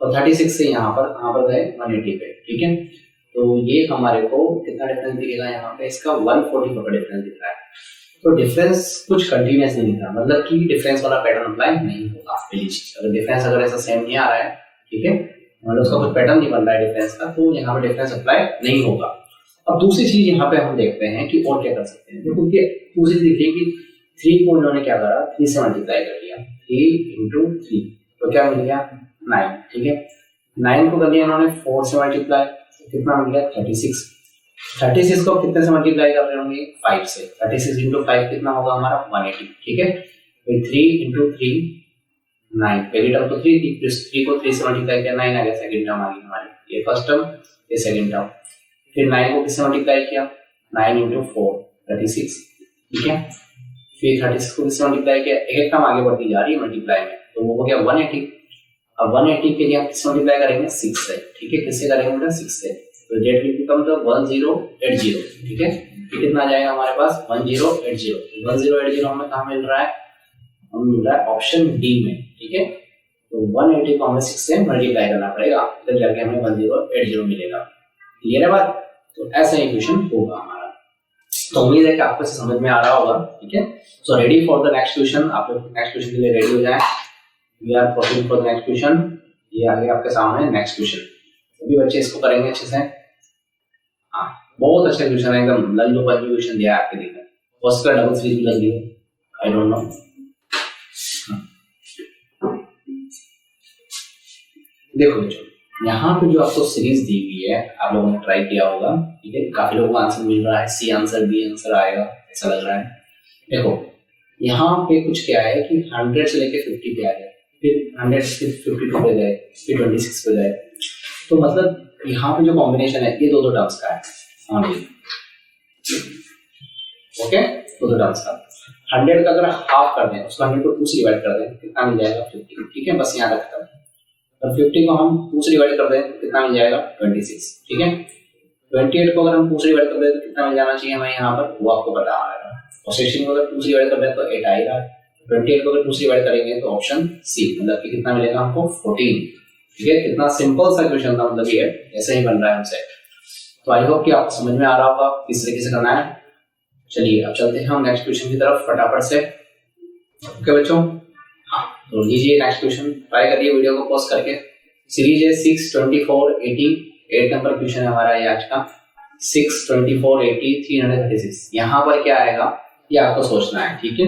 और 36 से यहाँ पर गए 180 पे, ठीक है। तो ये हमारे को कितना डिफरेंस दिखेगा यहाँ पे, इसका 144 का डिफरेंस दिख रहा है। तो डिफरेंस कुछ कंटिन्यूअस नहीं दिख रहा, मतलब कि डिफरेंस वाला पैटर्न अप्लाई नहीं होगा। पहली चीज, अगर डिफरेंस अगर ऐसा सेम नहीं आ रहा है, ठीक है, मतलब उसका कुछ पैटर्न नहीं बन रहा है डिफरेंस का, तो यहाँ पे डिफरेंस अप्लाई नहीं होगा। अब दूसरी चीज यहाँ पे हम देखते हैं कि और क्या कर सकते हैं। देखो कि दूसरी चीज देखिए कि 3 को इन्होंने क्या करा, 3 से मल्टीप्लाई कर दिया, 3 × 3, तो क्या मिल गया 9, ठीक है। 9 को कर दिया इन्होंने 4 से मल्टीप्लाई, कितना मिल गया 36। 36 को कितने से मल्टीप्लाई कर रहे होंगे, 5 से। 36 × 5 कितना होगा हमारा 180, ठीक है। फिर 3 × 3 9, पहली टर्म तो 3 थी, फिर 3 को 3 से मल्टीप्लाई किया 9 आ गया, सेकंड टर्म आ गई हमारी, ये फर्स्ट टर्म, ये सेकंड टर्म। फिर 9 को किससे मल्टीप्लाई किया, 9 × 4 36, ठीक है। फिर 36 को किससे मल्टीप्लाई किया, एक टर्म आगे बढ़ती जा रही है मल्टीप्लाई में, तो वो हो गया 180। अब 180 के लिए हम किससे मल्टीप्लाई करेंगे, 6 से, ठीक है। किससे करेंगे बेटा, 6 से, तो डेट विल बिकम द 1080, ठीक है। फिर कितना आ जाएगा हमारे पास 1080। 1080 हमें कहाँ मिल रहा है, हमें मिल रहा है ऑप्शन डी में, ठीक है। तो 180 को हमें 6 से मल्टीप्लाई करना पड़ेगा, तब जाके हमें 1080 मिलेगा, क्लियर है बात। तो ऐसा इक्वेशन होगा हमारा। तो उम्मीद है कि आपको समझ में आ रहा होगा, ठीक है। So ready for the next question, आप लोग नेक्स्ट क्वेश्चन के लिए रेडी हो जाएं। We are proceeding for the next question. ये आगे आपके सामने नेक्स्ट क्वेश्चन, सभी बच्चे इसको करेंगे अच्छे से। हाँ बहुत अच्छा क्वेश्चन है, एकदम लल्लू पल्लू क्वेश्चन दिया है आपके लिए। फर्स्ट का डबल सीरीज भी लग रही है, आई डोंट नो। देखो बच्चों, यहाँ पे जो आपको सीरीज दी हुई है, आप लोगों ने ट्राई किया होगा, ठीक है। काफी लोगों को आंसर मिल रहा है, सी आंसर, बी आंसर आएगा, ऐसा लग रहा है। देखो यहाँ पे कुछ क्या है कि 100 से लेके 50 पे आ गए, फिर 100 से 52 पे गए, फिर 26 पे गए। तो मतलब यहाँ पे जो कॉम्बिनेशन है ये दो टर्म्स का है, ओके, दो टर्म्स का। 100 का अगर हाफ कर दें, उसको 100 को 2 से डिवाइड कर दें, कितना मिल जाएगा 50, ठीक है। बस यहाँ रखता हूँ, और 50 को हम 2 से डिवाइड कर दें, कितना मिल जाएगा 26, ठीक है। 28 को अगर हम 2 से डिवाइड कर दें तो कितना मिल जाना चाहिए हमें यहाँ पर, वो आपको पता आ रहा है। और 16 को अगर 2 से डिवाइड कर दें तो 8 आएगा। 28 को अगर 2 से डिवाइड करेंगे तो ऑप्शन सी, मतलब कि कितना मिलेगा हमको 14, ठीक है। कितना सिंपल सा क्वेश्चन था, मतलब ये ऐसे ही बन रहा है हमसे। तो आई होप कि आपको समझ में आ रहा होगा किस तरीके से करना है। चलिए अब चलते हैं हम नेक्स्ट क्वेश्चन की तरफ फटाफट से। ओके बच्चों, हाँ तो लीजिए नेक्स्ट क्वेश्चन, ट्राई करिए वीडियो को पॉज करके। सीरीज है 6, 24, 80, 8 नंबर क्वेश्चन है हमारा ये आज का। 6, 24, 80, 336। यहाँ पर क्या आएगा ये आपको सोचना है, ठीक है,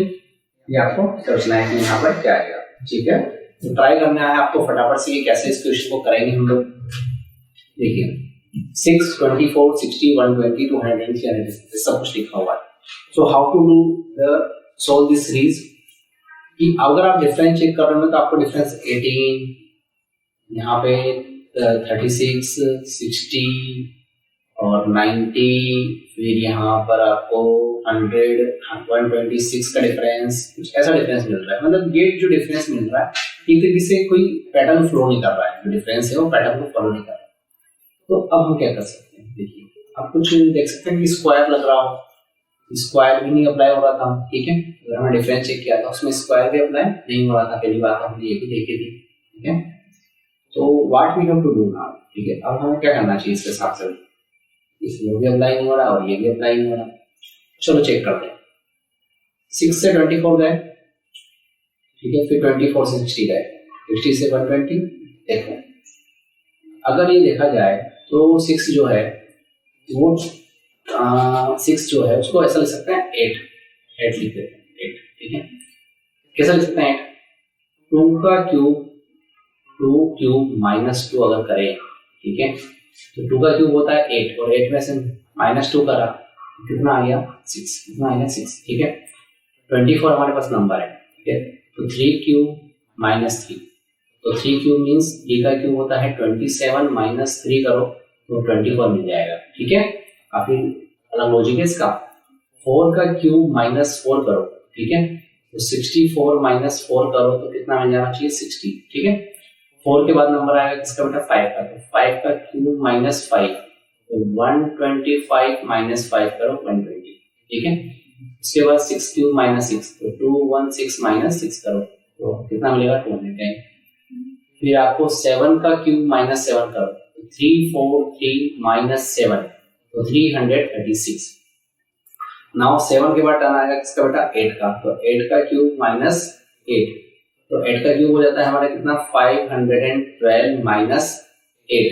ये आपको सोचना है कि यहाँ पर क्या आएगा, ठीक है। तो ट्राई करना है आपको फटाफट से, कैसे इस क्वेश्चन को करेंगे हम लोग। देखिए 6, 24, 60, 120, 200, 300 सब कुछ लिखा हुआ है। So how to do the solve this series, कि अगर आप डिफरेंस चेक कर रहे हो तो आपको डिफरेंस 18, यहाँ पे 36, 60 और 90, फिर यहाँ पर आपको 100, 126 का डिफरेंस, कुछ ऐसा डिफरेंस मिल रहा है। मतलब ये जो डिफरेंस मिल रहा है एक तरीके से कोई पैटर्न फ्लो नहीं कर रहा है, जो डिफरेंस है वो पैटर्न को फॉलो नहीं कर रहा है। तो अब हम क्या कर सकते हैं, देखिए अब कुछ देख सकते हैं कि स्क्वायर लग रहा हो, स्क्वायर भी नहीं अप्लाई हो रहा था, ठीक है। अगर हमने डिफरेंस चेक किया था उसमें स्क्वायर भी अप्लाई नहीं हो रहा था, पहली बात हमने ये भी देखी थी, ठीक है। तो what we have to do now, ठीक है, अब हमें क्या करना चाहिए इसके हिसाब से, इसमें भी अप्लाई नहीं हो रहा और ये भी अप्लाई नहीं हो रहा। चलो चेक करते हैं। 6 से 24 गए, ठीक है, फिर 24 से 60 गए, 60 से 120। देखो अगर ये देखा जाए तो 6 जो है वो 6 जो है उसको ऐसा लिख सकते हैं 8 लिख देते हैं 8, ठीक है। कैसा लिख सकते हैं 8, 2 का क्यूब, 2 क्यूब माइनस 2 अगर करें, ठीक है, तो 2 का क्यूब होता है 8 और 8 में से माइनस 2 करा कितना आ गया 6, कितना आ गया 6, ठीक है। 24 हमारे पास नंबर है, ठीक है, तो 3 क्यूब माइनस 3, तो 3 क्यूब मीन्स 3 का क्यूब होता है 27 माइनस 3 करो तो 24 मिल जाएगा, ठीक है। काफी अलग लॉजिक है इसका। 4 का क्यूब माइनस 4 करो, ठीक है, तो 64 माइनस 4 करो तो कितना मिल जाना चाहिए 60, ठीक है। 4 के बाद नंबर आएगा किसका बेटा 5 का, तो 5 का क्यूब माइनस 5, तो 125 माइनस 5 करो 120, ठीक है। उसके बाद 6 क्यूब माइनस 6, तो 216 माइनस 6 करो तो कितना मिलेगा 210। फिर आपको 7 का क्यूब माइनस 7 करो, 343 माइनस 7 तो 336। नाउ 7 के बाद टर्न आएगा किसका बेटा 8 का, तो 8 का क्यूब माइनस 8, तो 8 का क्यूब हो जाता है हमारा कितना 512 माइनस 8,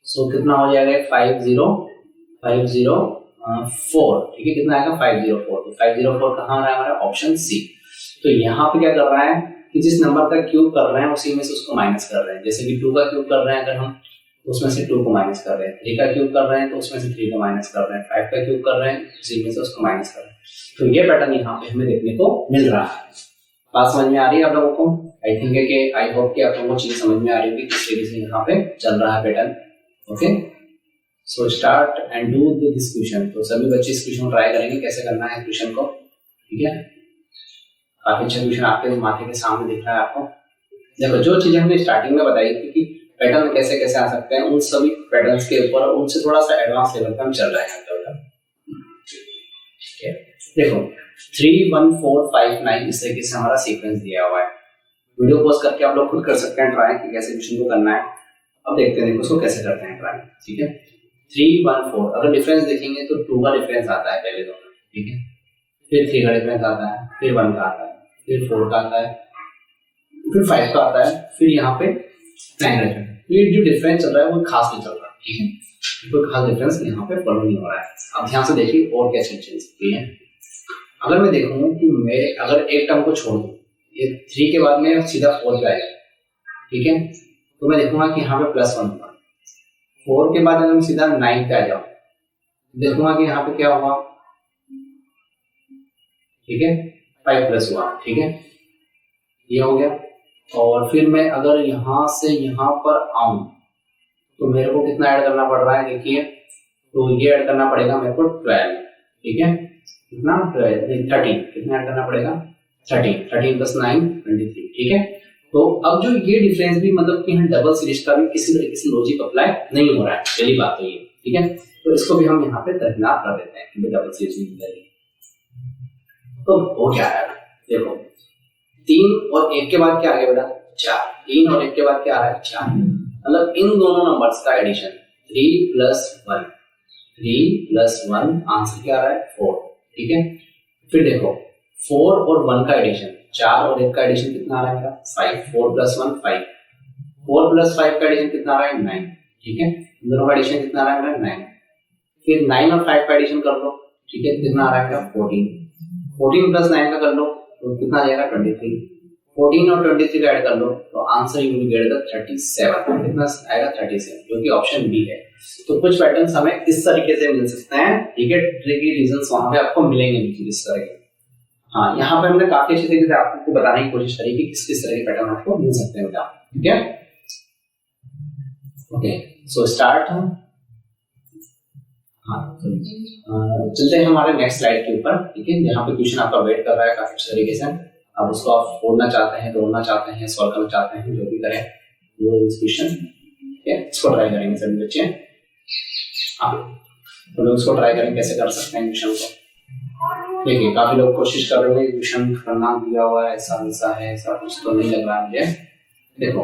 सो कितना हो जाएगा 504, ठीक है, कितना आएगा 504। तो 504 कहाँ आ रहा है हमारा ऑप्शन सी। तो यहाँ पे क्या कर रहा है कि जिस नंबर का क्यूब कर रहे हैं उसी में से उसको माइनस कर रहे हैं। जैसे कि 2 का क्यूब कर रहे हैं अगर हम तो उसमें से 2 को माइनस कर रहे हैं, 3 का क्यूब कर रहे हैं तो उसमें से 3 को माइनस कर रहे हैं, 5 का क्यूब कर रहे हैं उसी में से उसको माइनस कर रहे हैं। तो ये पैटर्न यहाँ पे हमें देखने को मिल रहा है। बात समझ में आ रही है आप लोगों को? आई थिंक है कि आई होप कि आप लोगों को चीज समझ में आ रही होगी किस तरीके से यहाँ पे चल रहा है pattern. Okay, so start and do this question. तो सभी बच्चे इस क्वेश्चन को ट्राई करेंगे कैसे करना है क्वेश्चन को, ठीक है। काफी अच्छा क्वेश्चन आपके माथे के सामने दिख रहा है आपको। देखो जो चीजें हमने स्टार्टिंग में बताई थी कि पैटर्न कैसे कैसे आ सकते हैं, उन सभी पैटर्न्स के ऊपर उनसे थोड़ा सा एडवांस लेवल पे हम चल रहे हैं। ठीक है, देखो 3 1 4 5 9 इस तरीके से हमारा सीक्वेंस दिया हुआ है। वीडियो पॉज करके आप लोग खुद कर सकते हैं ट्राई कि कैसे क्वेश्चन को करना है। अब देखते हैं उसको कैसे करते हैं ट्राई, ठीक है। 3 1 4 अगर डिफरेंस देखेंगे तो 2 का डिफरेंस आता है पहले दोनों, ठीक है, फिर 3 का डिफरेंस आता है, फिर 1 का आता है, फिर 4 का आता है, फिर 5 का आता है, फिर यहाँ पे 9 का। ये जो डिफरेंस चल रहा है वो खास नहीं चल रहा, ठीक है, कोई खास डिफरेंस यहाँ पे फॉलो नहीं हो रहा है। अब ध्यान से देखिए और क्या चीज चल सकती है। अगर मैं देखूं कि मैं अगर एक टर्म को छोड़ दूं, ये 3 के बाद में सीधा 4 पे आएगा, ठीक है, तो मैं देखूंगा कि यहाँ पे +1 होगा। 4 के बाद अगर मैं सीधा 9 पे आ जाऊं, देखूंगा कि यहाँ पे क्या होगा, ठीक है, 5 प्लस हुआ, ठीक है, ये हो गया। और फिर मैं अगर यहाँ से यहाँ पर आऊं तो मेरे को कितना ऐड करना पड़ रहा है, देखिए, तो ये ऐड करना पड़ेगा मेरे को 12, ठीक है, कितना 13, कितना ऐड करना पड़ेगा 13 प्लस 9 23, ठीक है। तो अब जो ये डिफरेंस भी मतलब कि हम डबल सीरीज का भी किसी तरीके से लॉजिक अप्लाई नहीं हो रहा है, पहली बात तो ये, ठीक है। तो इसको भी हम यहाँ पे दरकिनार कर देते हैं कि डबल सीरीज नहीं मिलेगी। तो वो क्या है, देखो 3 और 1 के बाद क्या आ गया बेटा 4, 3 और 1 के बाद क्या आ रहा है 4, मतलब इन दोनों नंबर्स का एडिशन 3 + 1, 3 + 1 आंसर क्या आ रहा है 4, ठीक है। फिर देखो 4 और 1 का एडिशन, 4 और 1 का एडिशन कितना आ रहा है मेरा 5, 4 + 1 5, 4 + 5 का एडिशन कितना आ रहा है 9, ठीक है। दोनों का एडिशन कितना आ रहा है मेरा 9। फिर 9 और 5 का एडिशन कर लो, ठीक है, कितना आ रहा है मेरा 14, 14 + 9 का कर लो तो कितना आ जाएगा 23, 14 और 23 का ऐड कर लो तो answer you will get the 37, कितना आएगा 37, जो कि ऑप्शन बी है। तो कुछ पैटर्न्स हमें इस तरीके से मिल सकते हैं, ठीक है, ट्रिकी रीजंस वहां पे आपको मिलेंगे नहीं इस तरह के। हाँ, यहाँ पे हमने काफी अच्छी तरीके से आपको बताने की कोशिश करी कि किस किस तरह के पैटर्न आपको मिल सकते हैं, ठीक है। Okay, so start. हाँ, चलते हैं हमारे नेक्स्ट स्लाइड के ऊपर, ठीक है। यहाँ पे क्वेश्चन आपका वेट कर रहा है काफी अच्छे तरीके से, अब उसको आप फोड़ना चाहते हैं, तोड़ना चाहते हैं, सॉल्व करना चाहते हैं, जो भी करें वो इस क्वेश्चन, ठीक है, इसको ट्राई करेंगे सभी बच्चे। हाँ, तो लोग इसको ट्राई करेंगे कैसे कर सकते हैं क्वेश्चन को। देखिए काफी लोग कोशिश कर रहे हैं, क्वेश्चन करना दिया हुआ है, ऐसा वैसा है, ऐसा कुछ तो नहीं लग रहा मुझे। देखो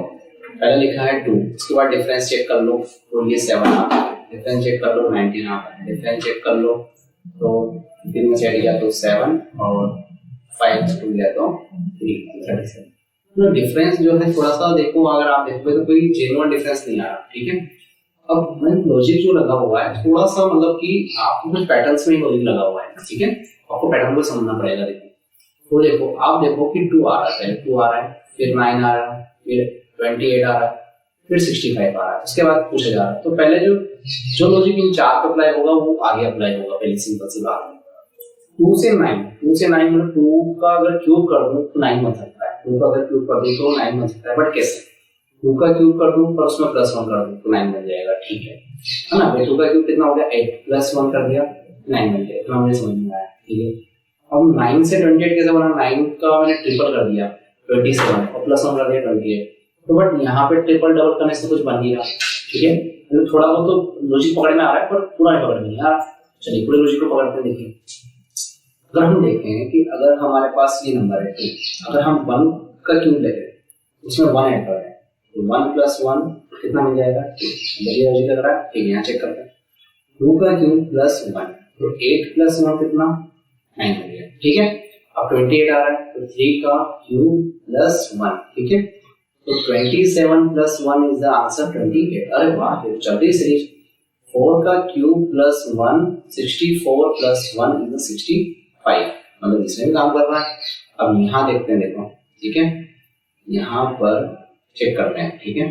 पहले लिखा है 2, उसके बाद डिफरेंस चेक कर लो तो ये 7 आता है, डिफरेंस चेक कर लो 19 आता है, डिफरेंस चेक कर लो तो 3 में से गया तो 7 और 5 से 2 गया तो 3, 37। तो डिफरेंस जो है थोड़ा सा देखो, अगर आप देखोगे तो कोई जेन्युइन डिफरेंस नहीं आ रहा, ठीक है। अब लॉजिक जो लगा हुआ है थोड़ा सा मतलब कि आपको कुछ पैटर्न्स में ही लॉजिक लगा हुआ है, ठीक है, आपको पैटर्न को समझना पड़ेगा। देखो तो देखो आप देखो कि 2 आ रहा है, 2 आ रहा है, फिर 9 आ रहा है, फिर 28 आ रहा है, फिर 65 आ रहा है, उसके बाद पूछा जा रहा है। तो पहले जो लॉजिक इन 4 पे अप्लाई होगा वो आगे अप्लाई होगा, पहली सिंपल सी बात है। 2 से 9 मतलब 2 का अगर क्यूब कर दूं तो 9 बन सकता है, 2 का अगर क्यूब कर दूं तो 9 बन सकता है, बट कैसे 2 का क्यूब कर दूं पर उसमें +1 कर दूं तो 9 बन जाएगा, ठीक है ना। भाई 2 का क्यूब कितना हो गया 8, +1 कर दिया 9 बन गया, इतना मुझे समझ में आया, ठीक है। अब 9 से 28 कैसे बना, 9 का मैंने ट्रिपल कर दिया 27 और +1 कर दिया 28, तो बट यहाँ पे ट्रिपल डबल करने से कुछ बन गया, ठीक है। तो थोड़ा बहुत तो लॉजिक पकड़ में आ रहा है पर पूरा नहीं पकड़ में आ रहा। चलिए पूरे लॉजिक को पकड़ते हैं। देखिए अगर हम देखें कि अगर हमारे पास ये नंबर है 2, अगर हम 1 का क्यूब लेते हैं उसमें 1 ऐड कर रहे हैं तो 1 + 1 कितना मिल जाएगा, बढ़िया लॉजिक लग रहा है, ठीक है। यहाँ चेक करते हैं 2 का क्यूब +1 तो 8 + 1 कितना 9 हो गया, ठीक है। अब 28 आ रहा है तो 3 का क्यूब +1, ठीक है, तो 27 + 1 इज द आंसर 28। अरे वाह, फिर जल्दी सीरीज 4 का क्यूब +1 64 + 1 इज 65, मतलब इसमें भी काम कर रहा है। अब यहाँ देखते हैं, देखो ठीक है, यहाँ पर चेक करते हैं, ठीक है।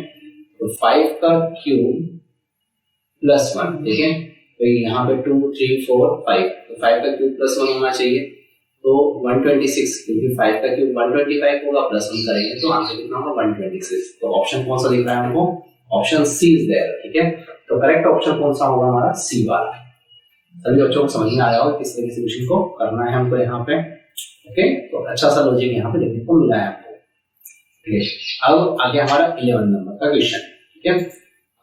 तो 5 का क्यूब +1, ठीक है, तो यहाँ पे 2 3 4 5, तो 5 का क्यूब +1 होना चाहिए तो 126, क्योंकि 5 का क्यूब 125 होगा, +1 करेंगे तो आंसर कितना होगा 126। तो ऑप्शन कौन सा दिख रहा है हमको, ऑप्शन सी इज देयर, ठीक है। तो करेक्ट ऑप्शन कौन सा होगा हमारा, सी वाला। सभी बच्चों को समझ में आया होगा किस तरीके से क्वेश्चन को करना है हमको यहाँ पे, ओके। तो अच्छा सा लॉजिक यहाँ पे देखने को मिला है हमको, ठीक है। अब आगे हमारा 11 नंबर का क्वेश्चन, ठीक है।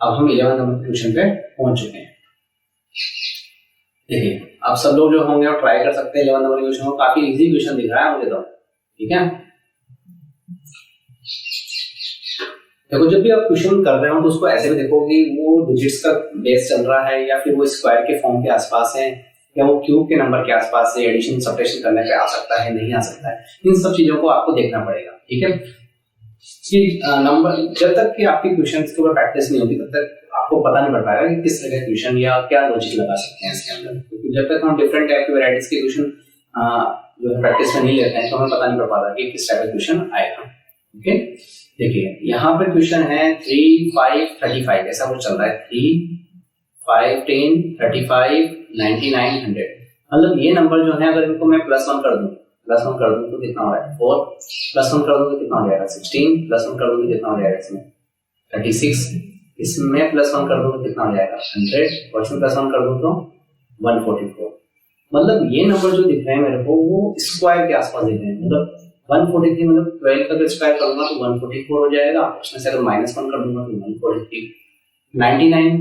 अब हम 11 नंबर के क्वेश्चन पे पहुंच चुके हैं। देखिए आप सब लोग जो होंगे वो ट्राई कर सकते हैं 11 नंबर क्वेश्चन को, काफी इजी क्वेश्चन दिख रहा है मुझे तो, ठीक है। देखो जब भी आप क्वेश्चन कर रहे हो तो उसको ऐसे भी देखो कि वो डिजिट्स का बेस चल रहा है या फिर वो स्क्वायर के फॉर्म के आसपास है या वो क्यूब के नंबर के आसपास है, एडिशन सब्ट्रैक्शन करने पे आ सकता है, नहीं आ सकता है, इन सब चीजों को आपको देखना पड़ेगा, ठीक है। कि नंबर जब तक कि आपकी क्वेश्चन के ऊपर प्रैक्टिस नहीं होगी तब तक आपको पता नहीं पड़ पाएगा कि किस तरह का क्वेश्चन या क्या लॉजिक लगा सकते हैं इसके अंदर, क्योंकि जब तक हम डिफरेंट टाइप की वैरायटीज के क्वेश्चन जो है प्रैक्टिस में नहीं लेते हैं तो हमें पता नहीं पड़ पाता कि किस टाइप का क्वेश्चन आएगा, ओके। देखिए यहाँ पे क्वेश्चन है 3 5 35, ऐसा कुछ चल रहा है, 3 5 10 35 99 100, मतलब ये नंबर जो है अगर इनको मैं +1 कर दूं तो कितना हो रहा है 4, +1 कर दूं तो कितना हो जाएगा 16, +1 कर दूं तो कितना हो जाएगा इसमें 36, इसमें +1 कर दूं तो कितना हो जाएगा 100 और इसमें +1 कर दूं तो 144। मतलब ये नंबर जो दिख रहे हैं मेरे को वो स्क्वायर के आसपास दिख रहे हैं, मतलब 143 मतलब 12 का स्क्वायर करूंगा तो 144 हो जाएगा, उसमें से अगर -1 कर दूंगा तो 143, 99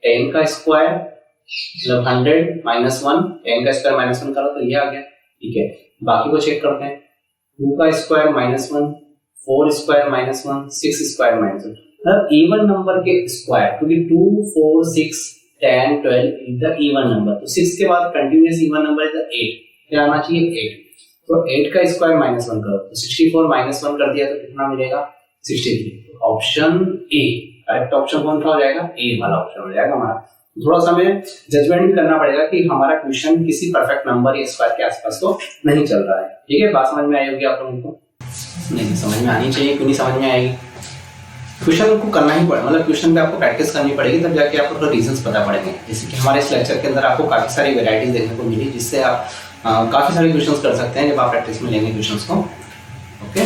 10 का स्क्वायर मतलब 100 -1 10 का स्क्वायर -1 करो तो ये आ गया, ठीक है। बाकी को चेक करते हैं, 2 का स्क्वायर -1 4 स्क्वायर -1 6 स्क्वायर -1, मतलब इवन नंबर के स्क्वायर, क्योंकि 2 4 6 10 12 इज द इवन नंबर, तो 6 के बाद continuous even number is the 8, क्या आना चाहिए 8। तो 8 का स्क्वायर -1 करो तो 64 -1 कर दिया तो कितना मिलेगा 63। ऑप्शन ए करेक्ट ऑप्शन कौन सा हो जाएगा, ए वाला ऑप्शन हो जाएगा हमारा। थोड़ा सा हमें जजमेंट भी करना पड़ेगा कि हमारा क्वेश्चन किसी परफेक्ट नंबर या स्क्वायर के आसपास तो नहीं चल रहा है। ठीक है, बात समझ में आई होगी आप लोगों को? नहीं समझ में आनी चाहिए, क्यों नहीं समझ में आएगी? क्वेश्चन को करना ही पड़ेगा, मतलब क्वेश्चन पे आपको प्रैक्टिस करनी पड़ेगी, तब जाके आपको रीजंस पता पड़ेंगे। जैसे कि हमारे इस लेक्चर के अंदर आपको काफी सारी वेराइटीज देखने को मिली, जिससे आप काफी सारे क्वेश्चंस कर सकते हैं जब आप प्रैक्टिस में लेंगे क्वेश्चंस को। ओके,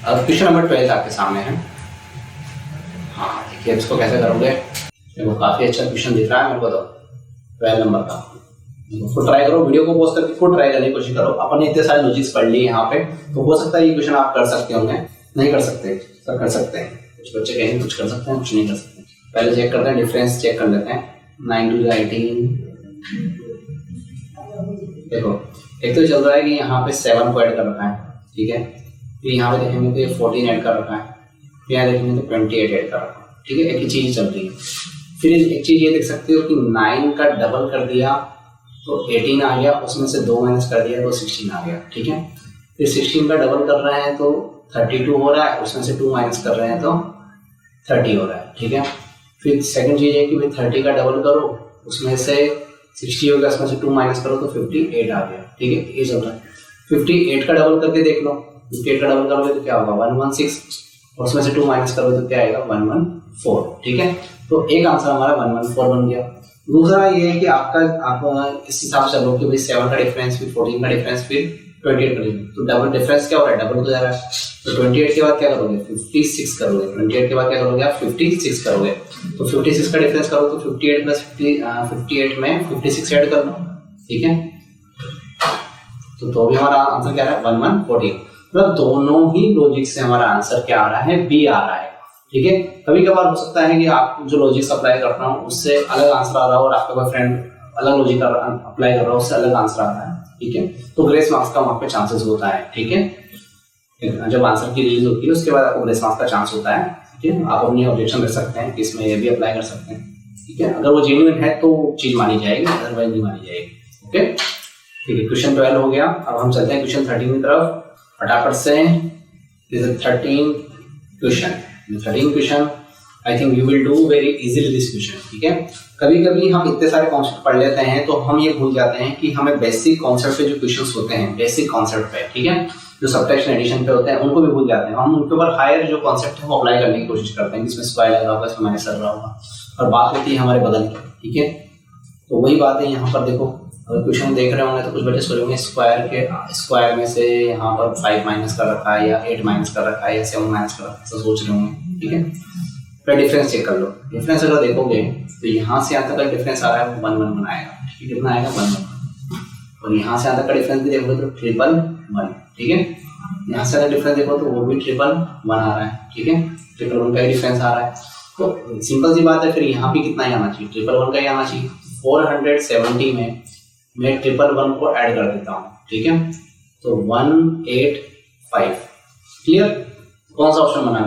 अब क्वेश्चन नंबर 12 आपके सामने है। हाँ देखिए इसको कैसे करोगे, देखो काफी अच्छा क्वेश्चन दिख रहा है मेरे को। तो 12 नंबर का खुद ट्राई करो, वीडियो को पॉज करके खुद ट्राई करने की कोशिश करो। अपन ने इतने सारे लॉजिक्स पढ़ लिए यहाँ पे, तो हो सकता है ये क्वेश्चन आप कर सकते होंगे, नहीं कर सकते सब कर सकते हैं। कुछ बच्चे कहेंगे कुछ कर सकते हैं, कुछ नहीं कर सकते। पहले चेक करते हैं, डिफरेंस चेक कर लेते हैं। 9 2 18, देखो एक तो चल रहा है कि यहाँ पे 7 को ऐड कर रखा है, ठीक है। फिर यहाँ पे देखेंगे तो ये 14 ऐड कर रखा है, फिर यहाँ देखेंगे तो 28 ऐड कर रखा है, ठीक है। एक ही चीज चल रही है। फिर एक चीज ये देख सकते हो कि 9 का डबल कर दिया तो 18 आ गया, उसमें से 2 माइनस कर दिया तो 16 आ गया, ठीक है। फिर 16 का डबल कर रहे हैं तो 32 हो रहा है, उसमें से 2 माइनस कर रहे हैं तो 30 हो रहा है, ठीक है। फिर सेकंड चीज है कि भाई 30 का डबल करो, उसमें से 60 हो गया, उसमें से 2 माइनस करो तो 58 आ गया, ठीक है। ये चल रहा है। 58 का डबल करके देख लो, 58 का डबल करोगे तो क्या होगा 116, और उसमें से 2 माइनस करोगे तो क्या आएगा 114, ठीक है। तो एक आंसर हमारा 114 बन गया। दूसरा ये है कि आप इस हिसाब से चलो कि भाई 7 का डिफरेंस, फिर 14 का डिफरेंस, फिर 28 का डिफरेंस, तो डबल डिफरेंस क्या हो रहा है, डबल हो जा रहा है। तो 28 के बाद क्या करोगे 56 करोगे, 28 के बाद क्या करोगे आप 56 करोगे। तो 56 का डिफरेंस करो तो 58 प्लस 58 में 56 ऐड कर लो, ठीक है। तो भी हमारा आंसर क्या है 1114। मतलब दोनों ही लॉजिक से हमारा आंसर क्या आ रहा है, बी आ रहा है, ठीक है। कभी कभार हो सकता है कि आप जो लॉजिक अप्लाई कर रहा हूँ उससे अलग आंसर आ रहा हो, और आपका कोई फ्रेंड अलग लॉजिक अप्लाई कर रहा हो उससे अलग आंसर आ रहा है, ठीक है। तो ग्रेस मार्क्स का वहाँ पे चांसेस होता है, ठीक है। जब आंसर की रिलीज होती है उसके बाद आपको ग्रेस मार्क्स का चांस होता है, ठीक है। आप अपनी ऑब्जेक्शन रख सकते हैं कि इसमें ये भी अप्लाई कर सकते हैं, ठीक है। अगर वो जेन्युइन है तो चीज मानी जाएगी, अदरवाइज नहीं मानी जाएगी, ओके। ठीक है, क्वेश्चन 12 हो गया। अब हम चलते हैं क्वेश्चन 13 की तरफ फटाफट से। 13 question I think you will do very easily this question, ठीक है। कभी कभी हम इतने सारे कॉन्सेप्ट पढ़ लेते हैं तो हम ये भूल जाते हैं कि हमें बेसिक कॉन्सेप्ट पे जो क्वेश्चंस होते हैं, बेसिक कॉन्सेप्ट पे, ठीक है, जो सब्ट्रैक्शन एडिशन पे होते हैं उनको भी भूल जाते हैं। हम उनके ऊपर हायर जो कॉन्सेप्ट है वो अप्लाई करने की कोशिश करते हैं, जिसमें स्क्वायर लगा होगा, इसमें माइनस लगा होगा, और बात होती है हमारे बगल की, ठीक है। तो वही बात है यहाँ पर। देखो अगर क्वेश्चन देख रहे होंगे तो कुछ बच्चे सोचेंगे स्क्वायर में से यहाँ पर 5 माइनस कर रखा है, या 8 माइनस कर रखा है, या 7 माइनस कर रखा है, ऐसा सोच रहे होंगे, ठीक है। फिर डिफरेंस चेक कर लो। डिफरेंस अगर देखोगे तो यहाँ से यहाँ तक का डिफरेंस आ रहा है 1 1 1 आएगा, ठीक है। कितना आएगा 1 1, और यहाँ से यहाँ तक का डिफरेंस भी देखोगे तो 1 1 1, ठीक है। यहाँ से अगर डिफरेंस देखो तो वो भी 1 1 1 आ रहा है, ठीक है। 1 1 1 का डिफरेंस आ रहा है, तो सिंपल सी बात है। फिर यहाँ भी कितना ही आना चाहिए, 1 1 1 का ही आना चाहिए। 470 में मैं 1 1 1 को ऐड कर देता हूँ, ठीक है। तो 185, क्लियर। कौन सा ऑप्शन बना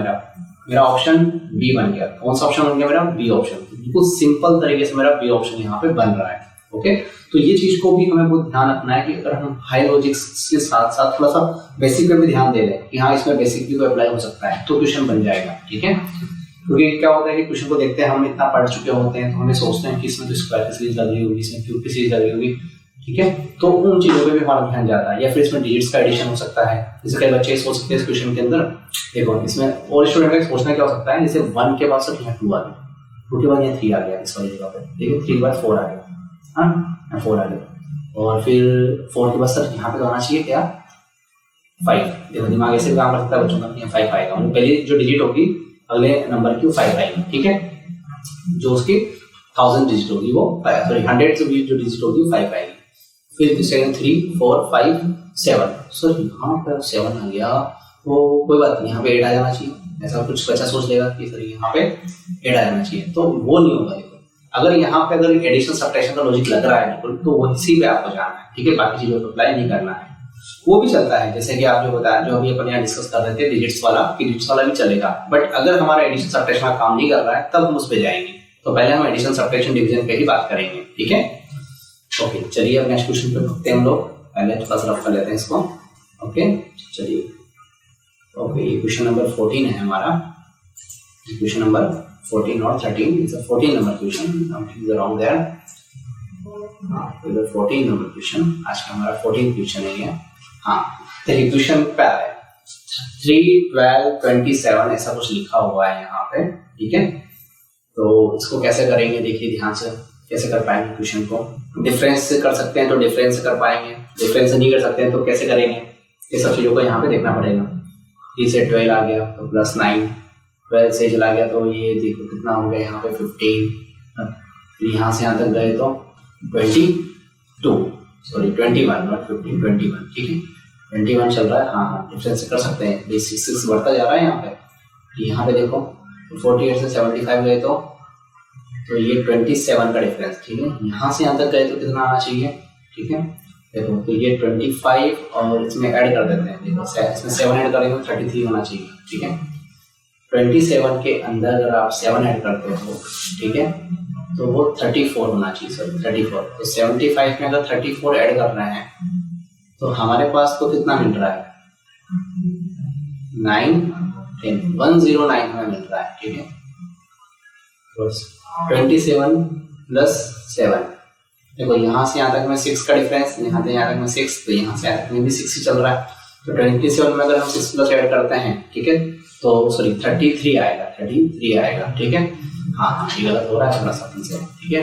मेरा ऑप्शन बी बन गया। कौन सा ऑप्शन बन गया मेरा, बी ऑप्शन। बिल्कुल सिंपल तरीके से मेरा बी ऑप्शन यहाँ पे बन रहा है, ओके। तो ये चीज को भी हमें बहुत ध्यान रखना है कि अगर हम हाई लॉजिक्स के साथ साथ थोड़ा सा बेसिक पे भी ध्यान दे रहे हैं कि हाँ इसमें बेसिक भी कोई अप्लाई हो सकता है, तो क्वेश्चन बन जाएगा, ठीक है। क्योंकि क्या होता है कि क्वेश्चन को देखते हैं हम इतना पढ़ चुके होते हैं तो हमें सोचते हैं कि इसमें तो स्क्वायर की सीरीज लग रही होगी, इसमें क्यूब की सीरीज लग रही होगी, ठीक है। तो उन चीजों पे भी हमारा ध्यान जाता है। या फिर इसमें डिजिट्स का एडिशन हो सकता है, जैसे कई बच्चे सोच सकते हैं इस क्वेश्चन के अंदर। देखो इसमें और स्टूडेंट का सोचना क्या हो सकता है, जैसे 1 के बाद सिर्फ यहाँ 2 आ गया, 2 के बाद यहाँ 3 आ गया इस वाली जगह पे, ठीक है। 3 के बाद 4 आ गया, हाँ 4 आ गया, और फिर 4 के बाद सर यहाँ पे तो आना चाहिए क्या 5। देखो दिमाग ऐसे भी काम कर सकता है बच्चों का, यहाँ 5 आएगा, मतलब पहली जो डिजिट होगी अगले नंबर की 5 आएगी, ठीक है। जो उसकी 1000 डिजिट होगी वो 100 से भी जो डिजिट होगी 5 आएगी। फिर सेकंड 3 4 5 7, सर यहाँ पर 7 आ गया, तो कोई बात नहीं, यहाँ पे 8 आ जाना चाहिए। ऐसा कुछ बच्चा सोच लेगा कि सर यहाँ पे 8 आ जाना चाहिए, तो वो नहीं होगा। देखो अगर यहाँ पे अगर एडिशन सब्ट्रैक्शन का लॉजिक लग रहा है बिल्कुल, तो वही पे आपको जाना है, ठीक है। बाकी चीजों को अप्लाई नहीं करना है, वो भी चलता है। जैसे कि आप जो बताया, जो अभी अपन यहाँ डिस्कस कर रहे थे डिजिट्स वाला भी चलेगा। बट अगर हमारा एडिशन सब्ट्रैक्शन का काम नहीं कर रहा है तब हम उस पर जाएंगे। तो पहले हम एडिशन सब्ट्रैक्शन डिवीजन पे ही बात करेंगे, ठीक है। ओके चलिए अब नेक्स्ट क्वेश्चन पे पढ़ते हैं हम लोग। पहले थोड़ा सा रफ कर लेते हैं इसको। ओके चलिए। ओके ये क्वेश्चन नंबर 14 है हमारा। क्वेश्चन नंबर 14 और 13 is a 14 number question. Something is wrong there. इधर 14 नंबर क्वेश्चन, आज का हमारा 14 क्वेश्चन है ये। हाँ देखिए क्वेश्चन क्या है, 3, 12, 27 ऐसा कुछ लिखा हुआ है यहाँ पे, ठीक है। तो इसको कैसे करेंगे देखिए ध्यान से, कैसे कर पाएंगे क्वेश्चन को। डिफरेंस से कर सकते हैं तो डिफरेंस से कर पाएंगे, डिफरेंस से नहीं कर सकते हैं तो कैसे करेंगे, ये सब चीज़ों को यहाँ पे देखना पड़ेगा। 3 से 12 आ गया तो +9, 12 से चला गया तो ये देखो कितना हो गया यहाँ पे 15, फिर यहाँ से यहाँ तक गए तो 21 नॉट 15, 21, ठीक है 21 चल रहा है। हाँ डिफरेंस से कर सकते हैं, 6 बढ़ता जा रहा है यहाँ पे। यहाँ पे देखो 48 से 75 गए तो ये 27 का डिफरेंस, ठीक है। यहाँ से यहाँ तक गए तो कितना आना चाहिए, ठीक है। देखो तो ये 25 और इसमें ऐड कर देते हैं, देखो इसमें 7 ऐड करेंगे तो 33 होना चाहिए, ठीक है। 27 के अंदर अगर आप 7 ऐड करते हो, ठीक है, तो वो 34 होना चाहिए, सॉरी 34। तो 75 में अगर 34 ऐड करना है तो हमारे पास तो कितना मिल रहा है, 9, 10, 109 हमें मिल रहा है, ठीक है। 27 + 7, देखो यहाँ से यहाँ तक में 6 का डिफरेंस, यहाँ से यहाँ तक में 6, तो यहाँ से यहाँ तक में भी 6 ही चल रहा है। तो 27 में अगर हम 6 ऐड करते हैं, ठीक है, तो सॉरी 33 आएगा, ठीक है। हाँ ये गलत हो रहा है थोड़ा सा, ठीक है।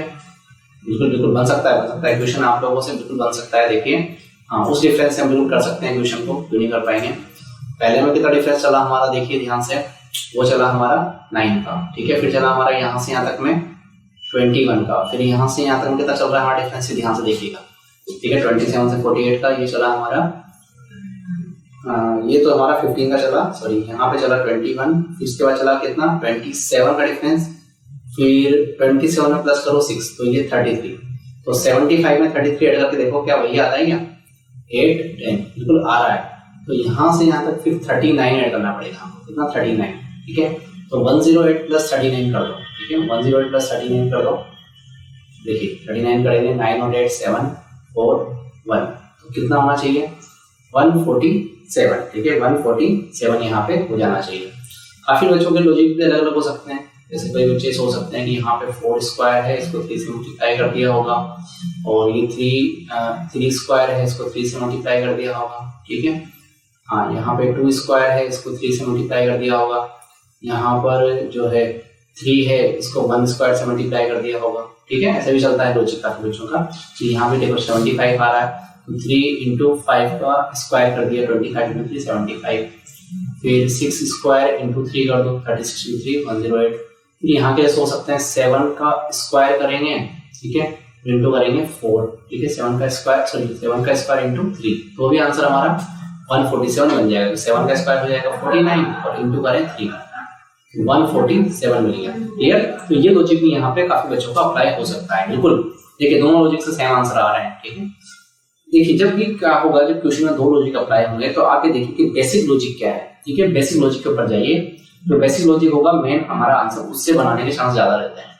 बिल्कुल बन सकता है क्वेश्चन आप लोगों से बिल्कुल बन सकता है। देखिए हाँ उस डिफरेंस से हम बिल्कुल कर सकते हैं क्वेश्चन को, क्यों नहीं कर पाएंगे। पहले में कितना डिफरेंस चला हमारा, देखिए ध्यान से, वो चला हमारा 9 का, ठीक है। फिर चला हमारा यहाँ से यहाँ तक में 21 का, फिर यहाँ से यहाँ तक में कितना चल रहा है हमारा डिफरेंस, ध्यान से देखिएगा, ठीक है। 27 से 48 का ये चला हमारा, ये तो हमारा 15 का चला, सॉरी यहाँ पे चला 21, फिर उसके बाद चला कितना 27 का डिफरेंस, फिर 27 में प्लस करो 6 तो ये 33। तो 75 में 33 ऐड करके देखो क्या वही आता है क्या, 8, 10 बिल्कुल आ रहा है। तो यहाँ से यहाँ तक फिर 39 ऐड करना पड़ेगा हमको, कितना 39, ठीक है। तो 108 + 39 कर दो, ठीक है, 108 + 39 कर दो। देखिए 39 करेंगे, 9 और 8 7 4 1, तो कितना होना चाहिए 147, ठीक है 147 यहाँ पे हो जाना चाहिए। काफी बच्चों के लॉजिक भी अलग अलग हो सकते हैं, जैसे कोई बच्चे सोच सकते हैं कि यहाँ पे 4 स्क्वायर है, इसको 3 से मल्टीप्लाई कर दिया होगा, और ये 3 स्क्वायर है, इसको 3 से मल्टीप्लाई कर दिया होगा, ठीक है। हाँ यहाँ पे 2 स्क्वायर है, इसको 3 से मल्टीप्लाई कर दिया होगा। यहाँ पर जो है 3 है, इसको 1 स्क्वायर से मल्टीप्लाई कर दिया होगा, ठीक है। ऐसे भी चलता है लॉजिक काफी बच्चों का। तो यहाँ पे देखो 75 आ रहा है, तो 3 × 5 का स्क्वायर कर दिया, 25 × 3 75, फिर 6 स्क्वायर × 3 कर दो, 36 × 3 108। फिर यहाँ के सोच सकते हैं 7 का स्क्वायर करेंगे, ठीक है, इंटू करेंगे 4, ठीक है, 7 का स्क्वायर × 3, तो भी आंसर हमारा 147 बन जाएगा। तो 7 का स्क्वायर हो जाएगा 49 और इंटू करें 3, 147 मिल गया। क्लियर। तो ये लॉजिक भी यहाँ पे काफी बच्चों का अप्लाई हो सकता है, बिल्कुल। देखिए दोनों लॉजिक से सेम आंसर आ रहे हैं, ठीक है। देखिए जब भी क्या होगा, जब क्वेश्चन में 2 लॉजिक अप्लाई होंगे तो आगे देखिए कि बेसिक लॉजिक क्या है, ठीक है। बेसिक लॉजिक के ऊपर जाइए, जो बेसिक लॉजिक होगा मेन हमारा आंसर उससे बनाने के चांस ज्यादा रहते हैं,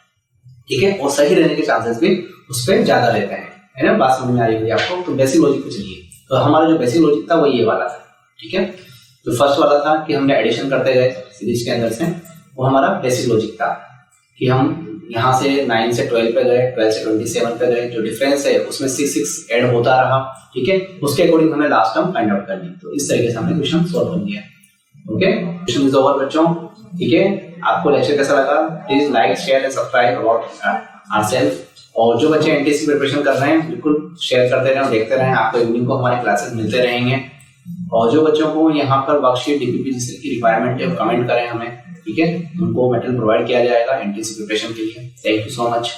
ठीक है, और सही रहने के चांसेस भी उस पर ज्यादा रहते हैं, है ना। बात समझ में आ रही है आपको। तो बेसिक लॉजिक पे चलिए। तो हमारा जो बेसिक लॉजिक था वो ये वाला था, ठीक है। तो फर्स्ट वाला था कि हमने एडिशन करते गए सीरीज के अंदर से, वो हमारा बेसिक लॉजिक था कि हम यहाँ से 9 से 12 पे गए, 12 से 27 पे गए, जो डिफरेंस है उसमें 6 ऐड होता रहा, ठीक है। उसके अकॉर्डिंग हमने लास्ट टर्म फाइंड आउट करनी। तो इस तरीके से हमने क्वेश्चन सॉल्व कर दिया। ओके, क्वेश्चन इज ओवर बच्चों, ठीक है। आपको लेक्चर कैसा लगा, please like share and subscribe about ourself. और जो बच्चे एनटीसी प्रिपरेशन कर रहे हैं बिल्कुल शेयर करते रहें, देखते रहें, आपको इवनिंग को हमारे क्लासेस मिलते रहेंगे। और जो बच्चों को यहाँ पर वर्कशीट डीपीपीजीसी की रिक्वायरमेंट है कमेंट करें हमें, ठीक है। उनको मटेरियल प्रोवाइड किया जाएगा एनटीसी प्रिपरेशन के लिए। Thank you so much.